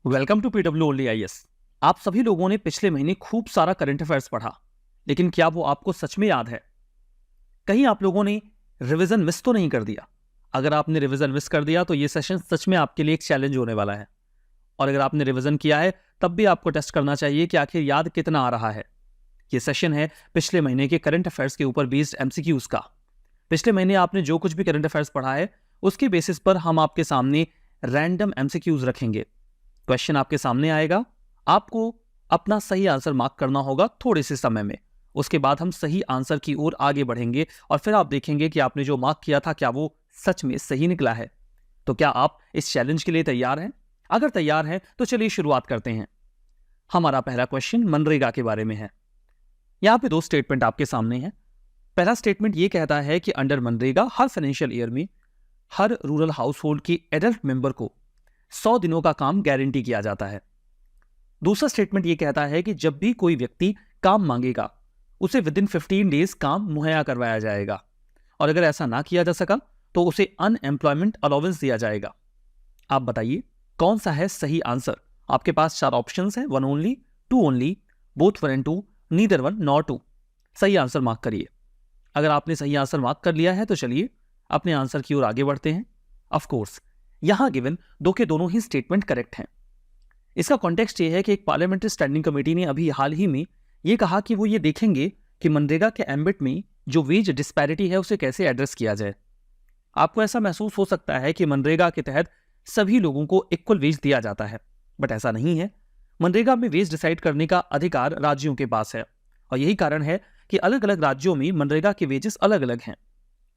Welcome to PW only IAS. आप सभी लोगों ने पिछले महीने खूब सारा करंट अफेयर्स पढ़ा, लेकिन क्या वो आपको सच में याद है? कहीं आप लोगों ने रिवीजन मिस तो नहीं कर दिया? अगर आपने रिवीजन मिस कर दिया तो ये सेशन सच में आपके लिए एक चैलेंज होने वाला है। और अगर आपने रिवीजन किया है तब भी आपको टेस्ट करना चाहिए कि आखिर याद कितना आ रहा है। ये सेशन है पिछले महीने के करंट अफेयर्स के ऊपर बेस्ड एमसीक्यूज का। पिछले महीने आपने जो कुछ भी करंट अफेयर्स पढ़ा है उसके बेसिस पर हम आपके सामने रैंडम एमसीक्यूज रखेंगे। क्वेश्चन आपके सामने आएगा, आपको अपना सही आंसर मार्क करना होगा थोड़े से समय में। उसके बाद हम सही आंसर की ओर आगे बढ़ेंगे और फिर आप देखेंगे कि आपने जो मार्क किया था क्या वो सच में सही निकला है। तो क्या आप इस चैलेंज के लिए तैयार हैं? अगर तैयार हैं तो चलिए शुरुआत करते हैं। हमारा पहला क्वेश्चन मनरेगा के बारे में है। यहाँ पे दो स्टेटमेंट आपके सामने हैं। पहला स्टेटमेंट ये कहता है कि अंडर मनरेगा हर फाइनेंशियल ईयर में हर रूरल हाउस होल्ड के एडल्ट मेंबर को 100 दिनों का काम गारंटी किया जाता है। दूसरा स्टेटमेंट यह कहता है कि जब भी कोई व्यक्ति काम मांगेगा उसे विदिन 15 डेज काम मुहैया करवाया जाएगा, और अगर ऐसा ना किया जा सका तो उसे अनएम्प्लॉयमेंट अलाउंस दिया जाएगा। आप बताइए कौन सा है सही आंसर? आपके पास 4 ऑप्शंस हैं, 1 only, 2 only, both 1 and 2, neither 1 nor 2। सही आंसर मार्क करिए। अगर आपने सही आंसर मार्क कर लिया है तो चलिए अपने आंसर की ओर आगे बढ़ते हैं। ऑफ कोर्स यहां गिवन दो के दोनों ही स्टेटमेंट करेक्ट हैं। इसका कॉन्टेक्स्ट ये है कि एक पार्लियामेंट्री स्टैंडिंग कमेटी ने अभी हाल ही में ये कहा कि वो ये देखेंगे कि मनरेगा के एम्बिट में जो वेज डिस्पैरिटी है उसे कैसे एड्रेस किया जाए। आपको ऐसा महसूस हो सकता है कि मनरेगा के तहत सभी लोगों को इक्वल वेज दिया जाता है, बट ऐसा नहीं है। मनरेगा में वेज डिसाइड करने का अधिकार राज्यों के पास है, और यही कारण है कि अलग अलग राज्यों में मनरेगा के वेजेस अलग अलग हैं।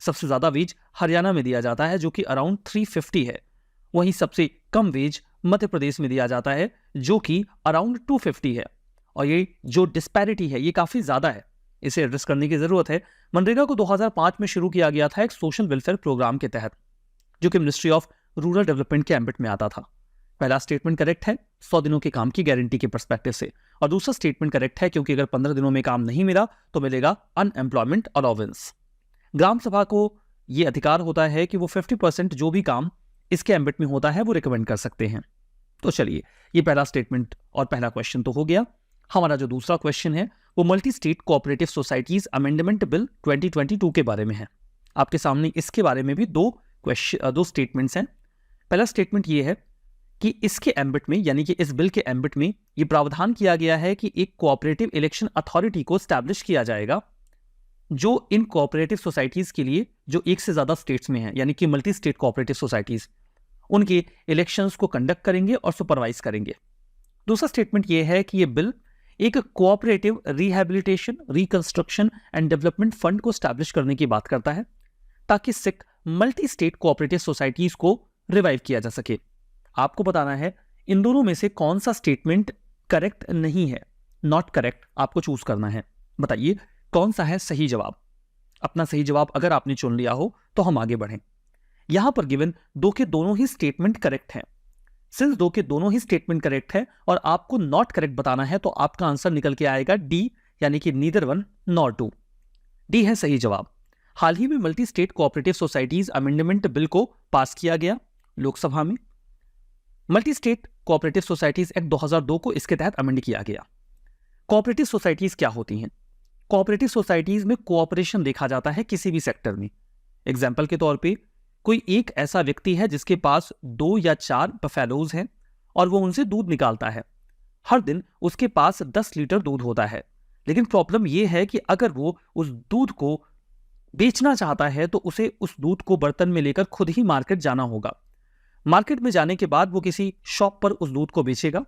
सबसे ज्यादा वेज हरियाणा में दिया जाता है जो कि अराउंड 350 है। वहीं सबसे कम वेज मध्य प्रदेश में दिया जाता है जो कि अराउंड 250 है। और ये जो डिस्पैरिटी है ये काफी ज्यादा है, इसे एड्रेस करने की जरूरत है। मनरेगा को 2005 में शुरू किया गया था एक सोशल वेलफेयर प्रोग्राम के तहत, जो कि मिनिस्ट्री ऑफ रूरल डेवलपमेंट के एम्बिट में आता था। पहला स्टेटमेंट करेक्ट है 100 दिनों के काम की गारंटी के पर्सपेक्टिव से, और दूसरा स्टेटमेंट करेक्ट है क्योंकि अगर 15 दिनों में काम नहीं मिला तो मिलेगा अनएम्प्लॉयमेंट अलाउंस। ग्राम सभा को यह अधिकार होता है कि वो 50% जो भी काम इसके एम्बिट में होता है वो रिकमेंड कर सकते हैं। तो चलिए, ये पहला स्टेटमेंट और पहला क्वेश्चन तो हो गया। हमारा जो दूसरा क्वेश्चन है वो multi state cooperative societies amendment bill 2022 के बारे में है। आपके सामने इसके बारे में भी दो स्टेटमेंट्स हैं। पहला स्टेटमेंट ये है कि इसके एम्बिट में, यानी कि इस बिल के एम्बिट में ये प्रावधान किया गया है कि एक कोऑपरेटिव इलेक्शन अथॉरिटी को स्टैब्लिश किया जाएगा जो इन कोऑपरेटिव सोसाइटीज के लिए जो एक से ज्यादा स्टेट्स में है, यानी कि मल्टी स्टेट कोऑपरेटिव सोसाइटीज, उनके इलेक्शंस को कंडक्ट करेंगे और सुपरवाइज करेंगे। दूसरा स्टेटमेंट यह है कि यह बिल एक cooperative rehabilitation, reconstruction and development fund को स्टैब्लिश करने की बात करता है ताकि Sikh multi state cooperative societies को रिवाइव किया जा सके। आपको बताना है इन दोनों में से कौन सा स्टेटमेंट करेक्ट नहीं है, नॉट करेक्ट, आपको चूज करना है। बताइए कौन सा है सही जवाब। अपना सही जवाब अगर आपने चुन लिया हो तो हम आगे बढ़ें। यहां पर गिवन दो के दोनों ही स्टेटमेंट करेक्ट हैं। सिंस दो के दोनों ही स्टेटमेंट करेक्ट है और आपको नॉट करेक्ट बताना है तो आपका आंसर निकल के आएगा डी, यानी कि नीदर 1 नॉर 2। डी है सही जवाब। हाल ही में multi state cooperative societies amendment bill को पास किया गया लोकसभा में। Multi state cooperative societies act 2002 को इसके तहत अमेंड किया गया। कोऑपरेटिव सोसाइटीज क्या होती हैं? कोऑपरेटिव सोसाइटीज में कोऑपरेशन देखा जाता है किसी भी सेक्टर में। एग्जाम्पल के तौर पे कोई एक ऐसा व्यक्ति है जिसके पास 2 या 4 बफेलोज हैं और वो उनसे दूध निकालता है। हर दिन उसके पास 10 लीटर दूध होता है, लेकिन प्रॉब्लम ये है कि अगर वो उस दूध को बेचना चाहता है तो उसे उस दूध को बर्तन में लेकर खुद ही मार्केट जाना होगा। मार्केट में जाने के बाद वो किसी शॉप पर उस दूध को बेचेगा।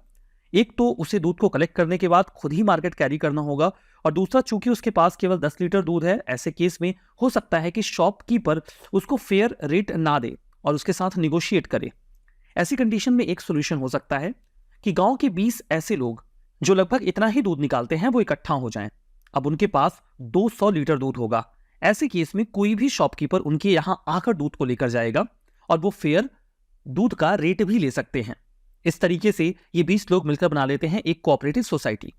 एक तो उसे दूध को कलेक्ट करने के बाद खुद ही मार्केट कैरी करना होगा, और दूसरा चूंकि उसके पास केवल 10 लीटर दूध है, ऐसे केस में हो सकता है कि शॉपकीपर उसको फेयर रेट ना दे और उसके साथ निगोशिएट करे। ऐसी कंडीशन में एक सोल्यूशन हो सकता है कि गांव के 20 ऐसे लोग जो लगभग इतना ही दूध निकालते हैं वो इकट्ठा हो जाएं। अब उनके पास 200 लीटर दूध होगा। ऐसे केस में कोई भी शॉपकीपर उनके यहां आकर दूध को लेकर जाएगा और वो फेयर दूध का रेट भी ले सकते हैं। इस तरीके से ये 20 लोग मिलकर बना लेते हैं एक कोऑपरेटिव सोसाइटी।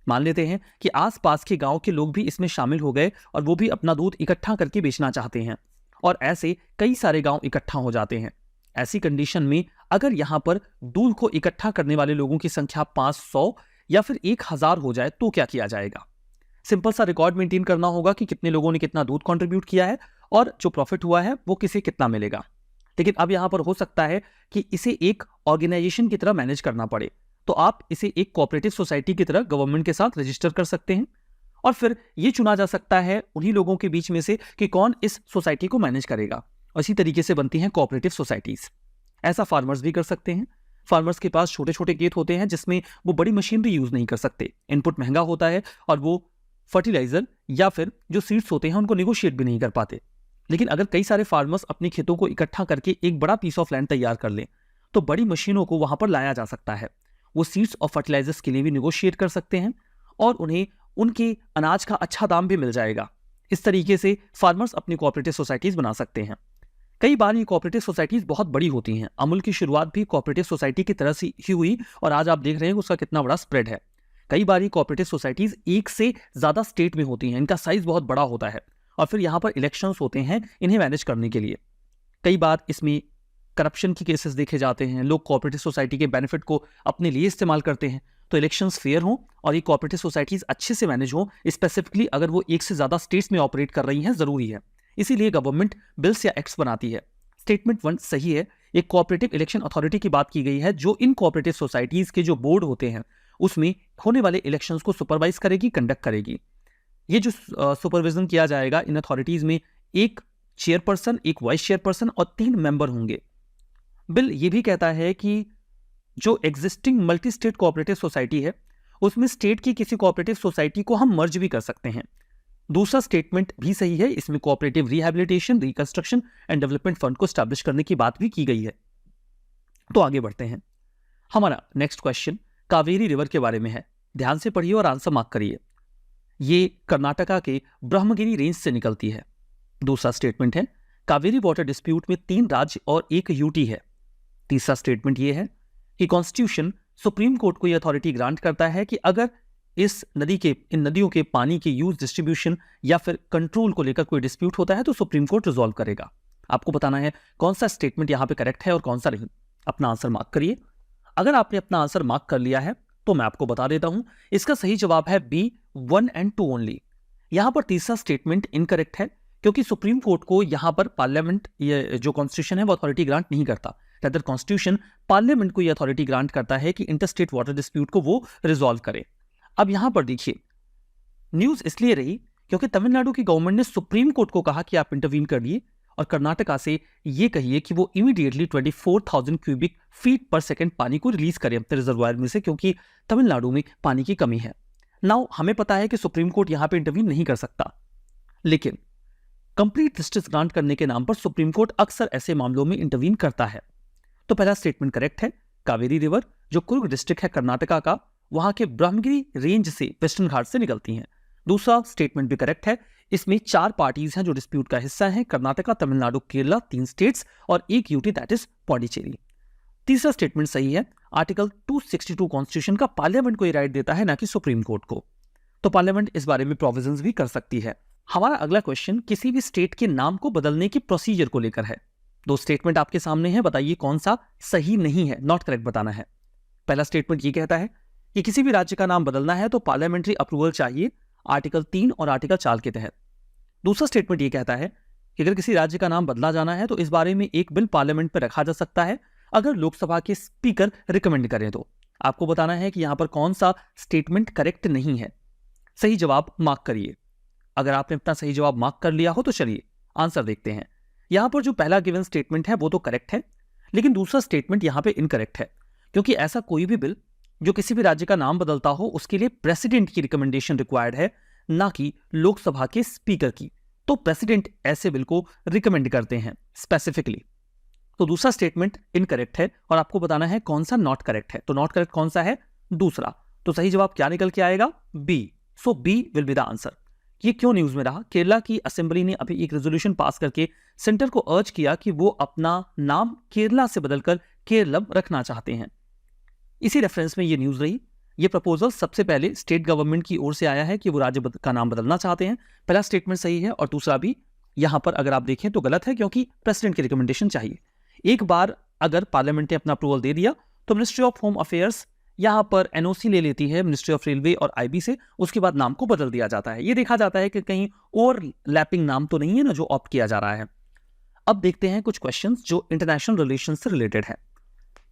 मान लेते हैं कि आसपास के गांव के लोग भी इसमें शामिल हो गए और वो भी अपना दूध इकट्ठा करके बेचना चाहते हैं, और ऐसे कई सारे गांव इकट्ठा हो जाते हैं। ऐसी कंडीशन में अगर यहां पर दूध को इकट्ठा करने वाले लोगों की संख्या 500 या फिर 1000 हो जाए तो क्या किया जाएगा? सिंपल सा रिकॉर्ड मेंटेन करना होगा कि कितने लोगों ने कितना दूध कंट्रीब्यूट किया है और जो प्रॉफिट हुआ है वो किसे कितना मिलेगा। लेकिन अब यहां पर हो सकता है कि इसे एक ऑर्गेनाइजेशन की तरह मैनेज करना पड़े, तो आप इसे एक कोऑपरेटिव सोसाइटी की तरह गवर्नमेंट के साथ रजिस्टर कर सकते हैं और फिर ये चुना जा सकता है उन्हीं लोगों के बीच में से कि कौन इस सोसाइटी को मैनेज करेगा। इसी तरीके से बनती हैं कोऑपरेटिव सोसाइटीज। ऐसा फार्मर्स भी कर सकते हैं। फार्मर्स के पास छोटे छोटे खेत होते हैं जिसमें वो बड़ी मशीनरी यूज नहीं कर सकते, इनपुट महंगा होता है और वो फर्टिलाइजर या फिर जो सीड्स होते हैं उनको निगोशिएट भी नहीं कर पाते। लेकिन अगर कई सारे फार्मर्स अपने खेतों को इकट्ठा करके एक बड़ा पीस ऑफ लैंड तैयार कर लें तो बड़ी मशीनों को वहां पर लाया जा सकता है। वो सीड्स और फर्टिलाइजर्स के लिए भी निगोशिएट कर सकते हैं और उन्हें उनके अनाज का अच्छा दाम भी मिल जाएगा। इस तरीके से फार्मर्स अपनी कोऑपरेटिव सोसाइटीज बना सकते हैं। कई बार ये कोऑपरेटिव सोसाइटीज बहुत बड़ी होती हैं। अमूल की शुरुआत भी कोऑपरेटिव सोसाइटी की तरह से ही हुई और आज आप देख रहे हैं उसका कितना बड़ा स्प्रेड है। कई बार ये कोऑपरेटिव सोसाइटीज एक से ज्यादा स्टेट में होती हैं, इनका साइज बहुत बड़ा होता है और फिर यहाँ पर इलेक्शंस होते हैं इन्हें मैनेज करने के लिए। कई बार इसमें करप्शन के केसेस देखे जाते हैं, लोग कोऑपरेटिव सोसाइटी के बेनिफिट को अपने लिए इस्तेमाल करते हैं। तो इलेक्शंस फेयर हों और ये कोऑपरेटिव सोसाइटीज अच्छे से मैनेज हों, स्पेसिफिकली अगर वो एक से ज्यादा स्टेट्स में ऑपरेट कर रही हैं, जरूरी है। इसीलिए गवर्नमेंट बिल्स या एक्ट्स बनाती है। स्टेटमेंट 1 सही है। एक कोऑपरेटिव इलेक्शन अथॉरिटी की बात की गई है जो इन कोऑपरेटिव सोसाइटीज के जो बोर्ड होते हैं उसमें होने वाले इलेक्शंस को सुपरवाइज करेगी, कंडक्ट करेगी। ये जो सुपरविजन किया जाएगा इन अथॉरिटीज में एक चेयरपर्सन, एक वाइस चेयरपर्सन और 3 मेंबर होंगे। बिल ये भी कहता है कि जो existing multi state cooperative society है उसमें स्टेट की किसी कोऑपरेटिव सोसाइटी को हम मर्ज भी कर सकते हैं। दूसरा स्टेटमेंट भी सही है, इसमें cooperative rehabilitation, reconstruction and development fund को स्टैब्लिश करने की बात भी की गई है। तो आगे बढ़ते हैं। हमारा नेक्स्ट क्वेश्चन कावेरी रिवर के बारे में है। ध्यान से पढ़िए और आंसर मार्क करिए। ये कर्नाटका के ब्रह्मगिरी रेंज से निकलती है। दूसरा स्टेटमेंट है कावेरी वाटर डिस्प्यूट में 3 राज्य और 1 यूटी है। तीसरा स्टेटमेंट यह है कि कॉन्स्टिट्यूशन सुप्रीम कोर्ट को यह अथॉरिटी ग्रांट करता है कि अगर इन नदियों के पानी के यूज, डिस्ट्रीब्यूशन या फिर कंट्रोल को लेकर कोई डिस्प्यूट होता है तो सुप्रीम कोर्ट रिजॉल्व करेगा। आपको बताना है कौन सा स्टेटमेंट यहां पे करेक्ट है और कौन सा नहीं। अपना आंसर मार्क करिए। अगर आपने अपना आंसर मार्क कर लिया है तो मैं आपको बता देता हूं, इसका सही जवाब है बी, 1 and 2 ओनली। यहां पर तीसरा स्टेटमेंट इनकरेक्ट है क्योंकि सुप्रीम कोर्ट को यहां पर पार्लियामेंट, ये जो कॉन्स्टिट्यूशन है वो अथॉरिटी ग्रांट नहीं करता। रादर कॉन्स्टिट्यूशन पार्लियामेंट को यह अथॉरिटी ग्रांट करता है कि इंटरस्टेट वाटर डिस्प्यूट को वो रिजॉल्व करे। अब यहां पर देखिए, न्यूज इसलिए रही क्योंकि तमिलनाडु की गवर्नमेंट ने सुप्रीम कोर्ट को कहा कि आप इंटरवीन करिए और कर्नाटका से ये कहिए कि वो इमीडिएटली 24,000 क्यूबिक फीट पर सेकेंड पानी को रिलीज करें अपने रिजर्वायर में से, क्योंकि तमिलनाडु में पानी की कमी है। नाउ हमें पता है कि सुप्रीम कोर्ट यहां पे इंटरवीन नहीं कर सकता, लेकिन कंप्लीट जस्टिस ग्रांट करने के नाम पर सुप्रीम कोर्ट अक्सर ऐसे मामलों में इंटरवीन करता है। तो पहला स्टेटमेंट करेक्ट है। कावेरी रिवर जो कुर्ग डिस्ट्रिक्ट है कर्नाटका का, वहां के ब्रह्मगिरी रेंज से, वेस्टर्न घाट से निकलती हैं। दूसरा स्टेटमेंट भी करेक्ट है। इसमें 4 पार्टीज हैं जो डिस्प्यूट का हिस्सा हैं, कर्नाटका, तमिलनाडु, केरला, 3 स्टेट्स और 1 यूटी दैट इज पौंडीचेरी। तीसरा स्टेटमेंट सही है। आर्टिकल 262 कॉन्स्टिट्यूशन का पार्लियामेंट को ये राइट देता है, ना कि सुप्रीम कोर्ट को। तो पार्लियामेंट इस बारे में प्रोविजंस भी कर सकती है। हमारा अगला क्वेश्चन किसी भी स्टेट के नाम को बदलने की प्रोसीजर को लेकर है। 2 स्टेटमेंट आपके सामने है, बताइए कौन सा सही नहीं है, नॉट करेक्ट बताना है। पहला स्टेटमेंट ये कहता है कि किसी भी राज्य का नाम बदलना है तो पार्लियामेंट्री अप्रूवल चाहिए, आर्टिकल 3 और आर्टिकल 4 के तहत। दूसरा स्टेटमेंट ये कहता है कि अगर किसी राज्य का नाम बदला जाना है तो इस बारे में एक बिल पार्लियामेंट पर रखा जा सकता है अगर लोकसभा के स्पीकर रिकमेंड करें तो। आपको बताना है कि यहां पर कौन सा स्टेटमेंट करेक्ट नहीं है। सही जवाब मार्क करिए। अगर आपने अपना सही जवाब मार्क कर लिया हो तो चलिए आंसर देखते हैं। यहां पर जो पहला गिवन स्टेटमेंट है वो तो करेक्ट है, लेकिन दूसरा स्टेटमेंट यहां पे इनकरेक्ट है, क्योंकि ऐसा कोई भी बिल जो किसी भी राज्य का नाम बदलता हो उसके लिए प्रेसिडेंट की रिकमेंडेशन रिक्वायर्ड है, ना कि लोकसभा के स्पीकर की। तो प्रेसिडेंट ऐसे बिल को रिकमेंड करते हैं स्पेसिफिकली। तो दूसरा स्टेटमेंट इनकरेक्ट है और आपको बताना है कौन सा नॉट करेक्ट है। तो नॉट करेक्ट कौन सा है? दूसरा। तो सही जवाब क्या निकल के आएगा? B. So B will be the answer. ये क्यों न्यूज में रहा? केरला की असेंबली ने अभी एक रेजोल्यूशन पास करके सेंटर को अर्ज किया कि वो अपना नाम केरला से बदलकर केरलम रखना चाहते हैं। इसी रेफरेंस में ये न्यूज रही। ये प्रपोजल सबसे पहले स्टेट गवर्नमेंट की ओर से आया है कि वो राज्य का नाम बदलना चाहते हैं। पहला स्टेटमेंट सही है और दूसरा भी यहां पर अगर आप देखें तो गलत है, क्योंकि प्रेसिडेंट की रिकमेंडेशन चाहिए। एक बार अगर पार्लियामेंट ने अपना अप्रूवल दे दिया तो मिनिस्ट्री ऑफ होम अफेयर्स यहाँ पर एनओसी ले लेती है मिनिस्ट्री ऑफ रेलवे और आईबी से, उसके बाद नाम को बदल दिया जाता है। ये देखा जाता है कि कहीं ओवरलैपिंग नाम तो नहीं है ना जो ऑप्ट किया जा रहा है। अब देखते हैं कुछ क्वेश्चंस जो इंटरनेशनल रिलेशन से रिलेटेड है।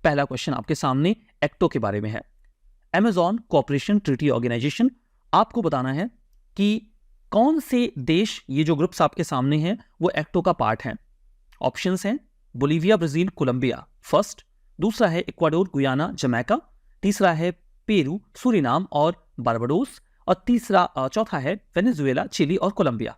पहला क्वेश्चन आपके सामने एक्टो के बारे में है, अमेज़न कोऑपरेशन ट्रीटी ऑर्गेनाइजेशन। आपको बताना है कि कौन से देश, ये जो ग्रुप्स आपके सामने हैं वो एक्टो का पार्ट हैं। ऑप्शंस हैं बोलीविया, ब्राजील, कोलंबिया फर्स्ट, दूसरा है इक्वाडोर, गुयाना, जमैका, तीसरा है पेरू, सूरीनाम और बारबाडोस, और चौथा है वेनेजुएला, चिली और कोलंबिया।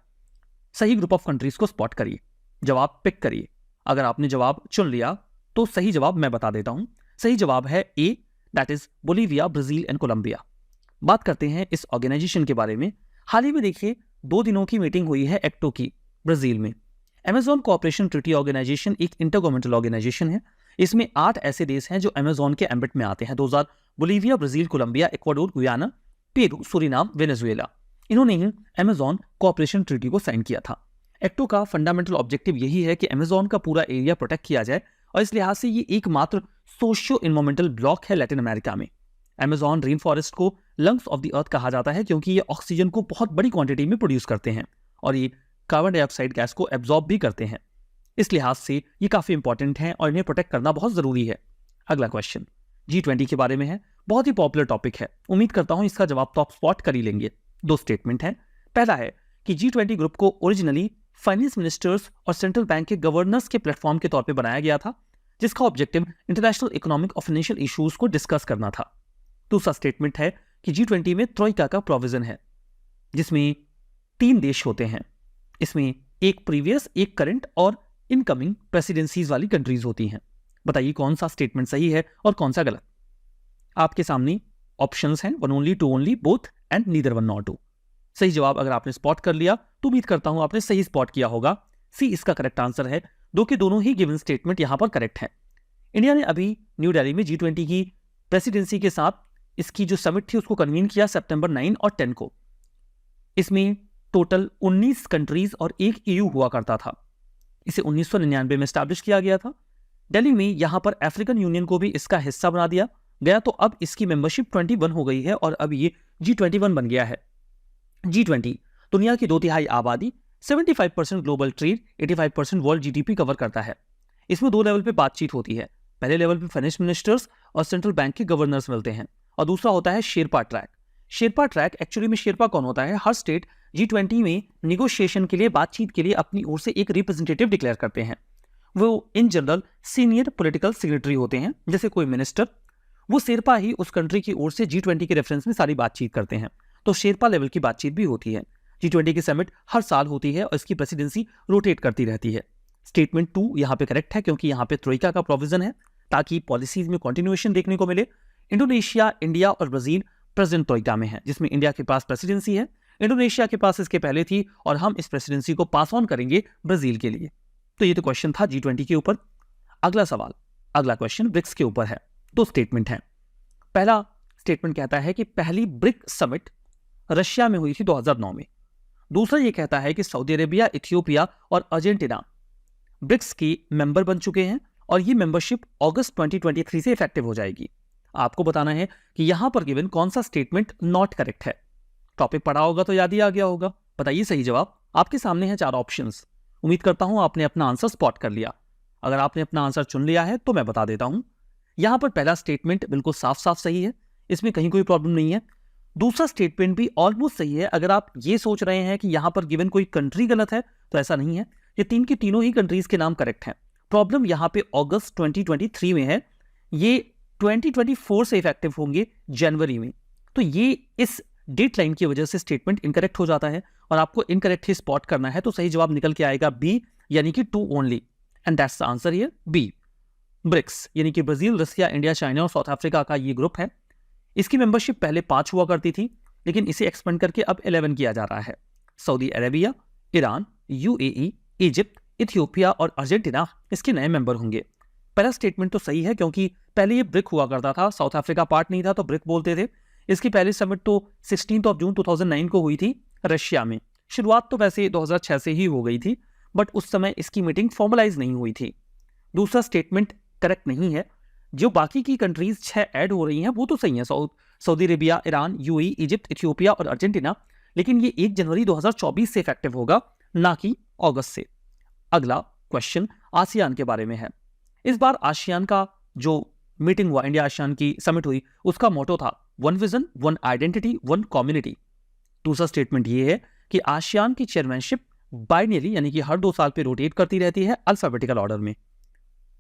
सही ग्रुप ऑफ कंट्रीज को स्पॉट करिए, जवाब पिक करिए। अगर आपने जवाब चुन लिया तो सही जवाब मैं बता देता हूं। सही जवाब है A, that is Bolivia, Brazil and Colombia. बात करते हैं इस ऑर्गेनाइजेशन के बारे में। हाल ही में देखिए 2 दिनों की मीटिंग हुई है एक्टो की ब्राजील में। अमेज़न कोऑपरेशन ट्रीटी ऑर्गेनाइजेशन एक इंटरगवर्नमेंटल ऑर्गेनाइजेशन है। इसमें 8 ऐसे देश हैं जो अमेज़न के एम्बिट में आते हैं। 2000 Bolivia, Brazil, Colombia, Ecuador, Guyana, Peru, Suriname, Venezuela, इन्होंने ही अमेज़न कोऑपरेशन ट्रीटी को साइन किया था। एक्टो का फंडामेंटल ऑब्जेक्टिव यही है कि अमेज़न का पूरा एरिया प्रोटेक्ट किया जाए, और इस लिहाज से ये एकमात्र सोशियो इन्वायरमेंटल ब्लॉक है लैटिन अमेरिका में। अमेज़न रेन फॉरेस्ट को लंग्स ऑफ द अर्थ कहा जाता है क्योंकि ये ऑक्सीजन को बहुत बड़ी क्वांटिटी में प्रोड्यूस करते हैं और ये कार्बन डाइऑक्साइड गैस को एब्जॉर्ब भी करते हैं। इस लिहाज से ये काफी इंपॉर्टेंट है और इन्हें प्रोटेक्ट करना बहुत जरूरी है। अगला क्वेश्चन G20 के बारे में है, बहुत ही पॉपुलर टॉपिक है। उम्मीद करता हूं इसका जवाब तो आप स्पॉट कर ही लेंगे। 2 स्टेटमेंट है। पहला है कि G20 ग्रुप को ओरिजिनली फाइनेंस मिनिस्टर्स और सेंट्रल बैंक के गवर्नर्स के प्लेटफॉर्म के तौर पर बनाया गया था, जिसका ऑब्जेक्टिव इंटरनेशनल इकोनॉमिक और फाइनेंशियल इश्यूज को डिस्कस करना था। दूसरा स्टेटमेंट है कि G20 में ट्रोइका का प्रोविजन है, जिसमें 3 देश होते हैं। इसमें एक प्रीवियस, एक करंट और इनकमिंग प्रेसिडेंसीज वाली कंट्रीज होती हैं। बताइए कौन सा स्टेटमेंट सही है और कौन सा गलत। आपके सामने ऑप्शंस हैं 1 only, 2 only, both and neither 1 nor 2। सही जवाब अगर आपने स्पॉट कर लिया तो उम्मीद करता हूं आपने सही स्पॉट किया होगा। सी इसका करेक्ट आंसर है। 2 के दोनों ही गिवन स्टेटमेंट यहां पर करेक्ट है। इंडिया ने अभी न्यू दिल्ली में G20 की प्रेसिडेंसी के साथ इसकी जो समिट थी उसको कन्वीन किया सितंबर 9 और 10 को। इसमें टोटल 19 कंट्रीज और एक EU हुआ करता था। इसे 1999 में स्टैब्लिश किया गया था। दिल्ली में यहां पर अफ्रीकन यूनियन को भी इसका हिस्सा बना दिया गया, तो अब इसकी मेंबरशिप 21 हो गई है और अब ये G21 बन गया है। G20 दुनिया की 2/3 आबादी, 75% global trade, 85% world GDP cover करता है। इसमें 2 लेवल पे बातचीत होती है। पहले लेवल पे फाइनेंस मिनिस्टर्स और सेंट्रल बैंक के गवर्नर्स मिलते हैं, और दूसरा होता है Sherpa track. Sherpa track, actually में शेरपा कौन होता है? हर स्टेट G20 में निगोशिएशन के लिए, बातचीत के लिए अपनी ओर से एक रिप्रेजेंटेटिव डिक्लेयर करते हैं। वो in general senior political secretary होते हैं, जैसे कोई मिनिस्टर। वो शेरपा ही उस कंट्री की ओर से G20 के रेफरेंस में सारी बातचीत करते हैं, तो शेरपा लेवल की बातचीत भी होती है। G20 की समिट हर साल होती है और इसकी प्रेसिडेंसी रोटेट करती रहती है। स्टेटमेंट 2 यहाँ पे करेक्ट है क्योंकि यहाँ पे ट्रोइका का प्रोविजन है ताकि पॉलिसीज में कंटिन्यूएशन देखने को मिले। इंडोनेशिया, इंडिया और ब्राजील प्रेजेंट ट्रोइका में है, जिसमें इंडिया के पास प्रेसिडेंसी है, इंडोनेशिया के पास इसके पहले थी, और हम इस प्रेसिडेंसी को पास ऑन करेंगे ब्राजील के लिए। तो ये तो क्वेश्चन था G20 के ऊपर। अगला सवाल, अगला क्वेश्चन ब्रिक्स के ऊपर है। 2 स्टेटमेंट है। पहला स्टेटमेंट कहता है कि पहली ब्रिक समिट रशिया में हुई थी 2009 में। दूसरा ये कहता है कि सऊदी अरेबिया, इथियोपिया और अर्जेंटीना ब्रिक्स के मेंबर बन चुके हैं और ये मेंबरशिप अगस्त 2023 से इफेक्टिव हो जाएगी। आपको बताना है कि यहां पर गिवन कौन सा स्टेटमेंट नॉट करेक्ट है। टॉपिक पढ़ा होगा तो याद ही आ गया होगा। बताइए सही जवाब। आपके सामने है 4 ऑप्शंस। उम्मीद करता हूं आपने अपना आंसर स्पॉट कर लिया। अगर आपने अपना आंसर चुन लिया है तो मैं बता देता हूं। यहां पर पहला स्टेटमेंट बिल्कुल साफ साफ सही है, इसमें कहीं कोई प्रॉब्लम नहीं है। दूसरा स्टेटमेंट भी ऑलमोस्ट सही है। अगर आप ये सोच रहे हैं कि यहां पर गिवन कोई कंट्री गलत है, तो ऐसा नहीं है। ये 3 की तीनों ही कंट्रीज के नाम करेक्ट हैं। प्रॉब्लम यहां पे अगस्त 2023 में है, ये 2024 से इफेक्टिव होंगे जनवरी में। तो ये इस डेट लाइन की वजह से स्टेटमेंट इनकरेक्ट हो जाता है और आपको इनकरेक्ट ही स्पॉट करना है। तो सही जवाब निकल के आएगा बी, यानी कि 2 only, and that's the answer here, B. BRICS यानी कि ब्राजील, रसिया, इंडिया, चाइना और साउथ अफ्रीका का ये ग्रुप है। इसकी मेंबरशिप पहले 5 हुआ करती थी, लेकिन इसे एक्सपेंड करके अब 11 किया जा रहा है। Saudi Arabia, Iran, UAE, Egypt, Ethiopia और अर्जेंटीना इसके नए मेंबर होंगे। पहला स्टेटमेंट तो सही है क्योंकि पहले ये ब्रिक हुआ करता था, साउथ अफ्रीका पार्ट नहीं था तो ब्रिक बोलते थे। इसकी पहली समिट तो 16 जून 2009 को हुई थी रशिया में। शुरुआत तो वैसे 2006 से ही हो गई थी, बट उस समय इसकी मीटिंग फॉर्मलाइज नहीं हुई थी। दूसरा स्टेटमेंट करेक्ट नहीं है। जो बाकी की कंट्रीज 6 ऐड हो रही हैं वो तो सही है, Saudi Arabia, Iran, UAE, Egypt, Ethiopia और अर्जेंटीना, लेकिन ये 1 जनवरी 2024 से इफेक्टिव होगा, ना कि अगस्त से। अगला क्वेश्चन आसियान के बारे में है। इस बार आसियान का जो मीटिंग हुआ, इंडिया आसियान की समिट हुई, उसका मोटो था one vision, one identity, one community. दूसरा स्टेटमेंट ये है कि आसियान की चेयरमैनशिप बाइनरी यानी कि हर 2 साल पे रोटेट करती रहती है अल्फाबेटिकल ऑर्डर में,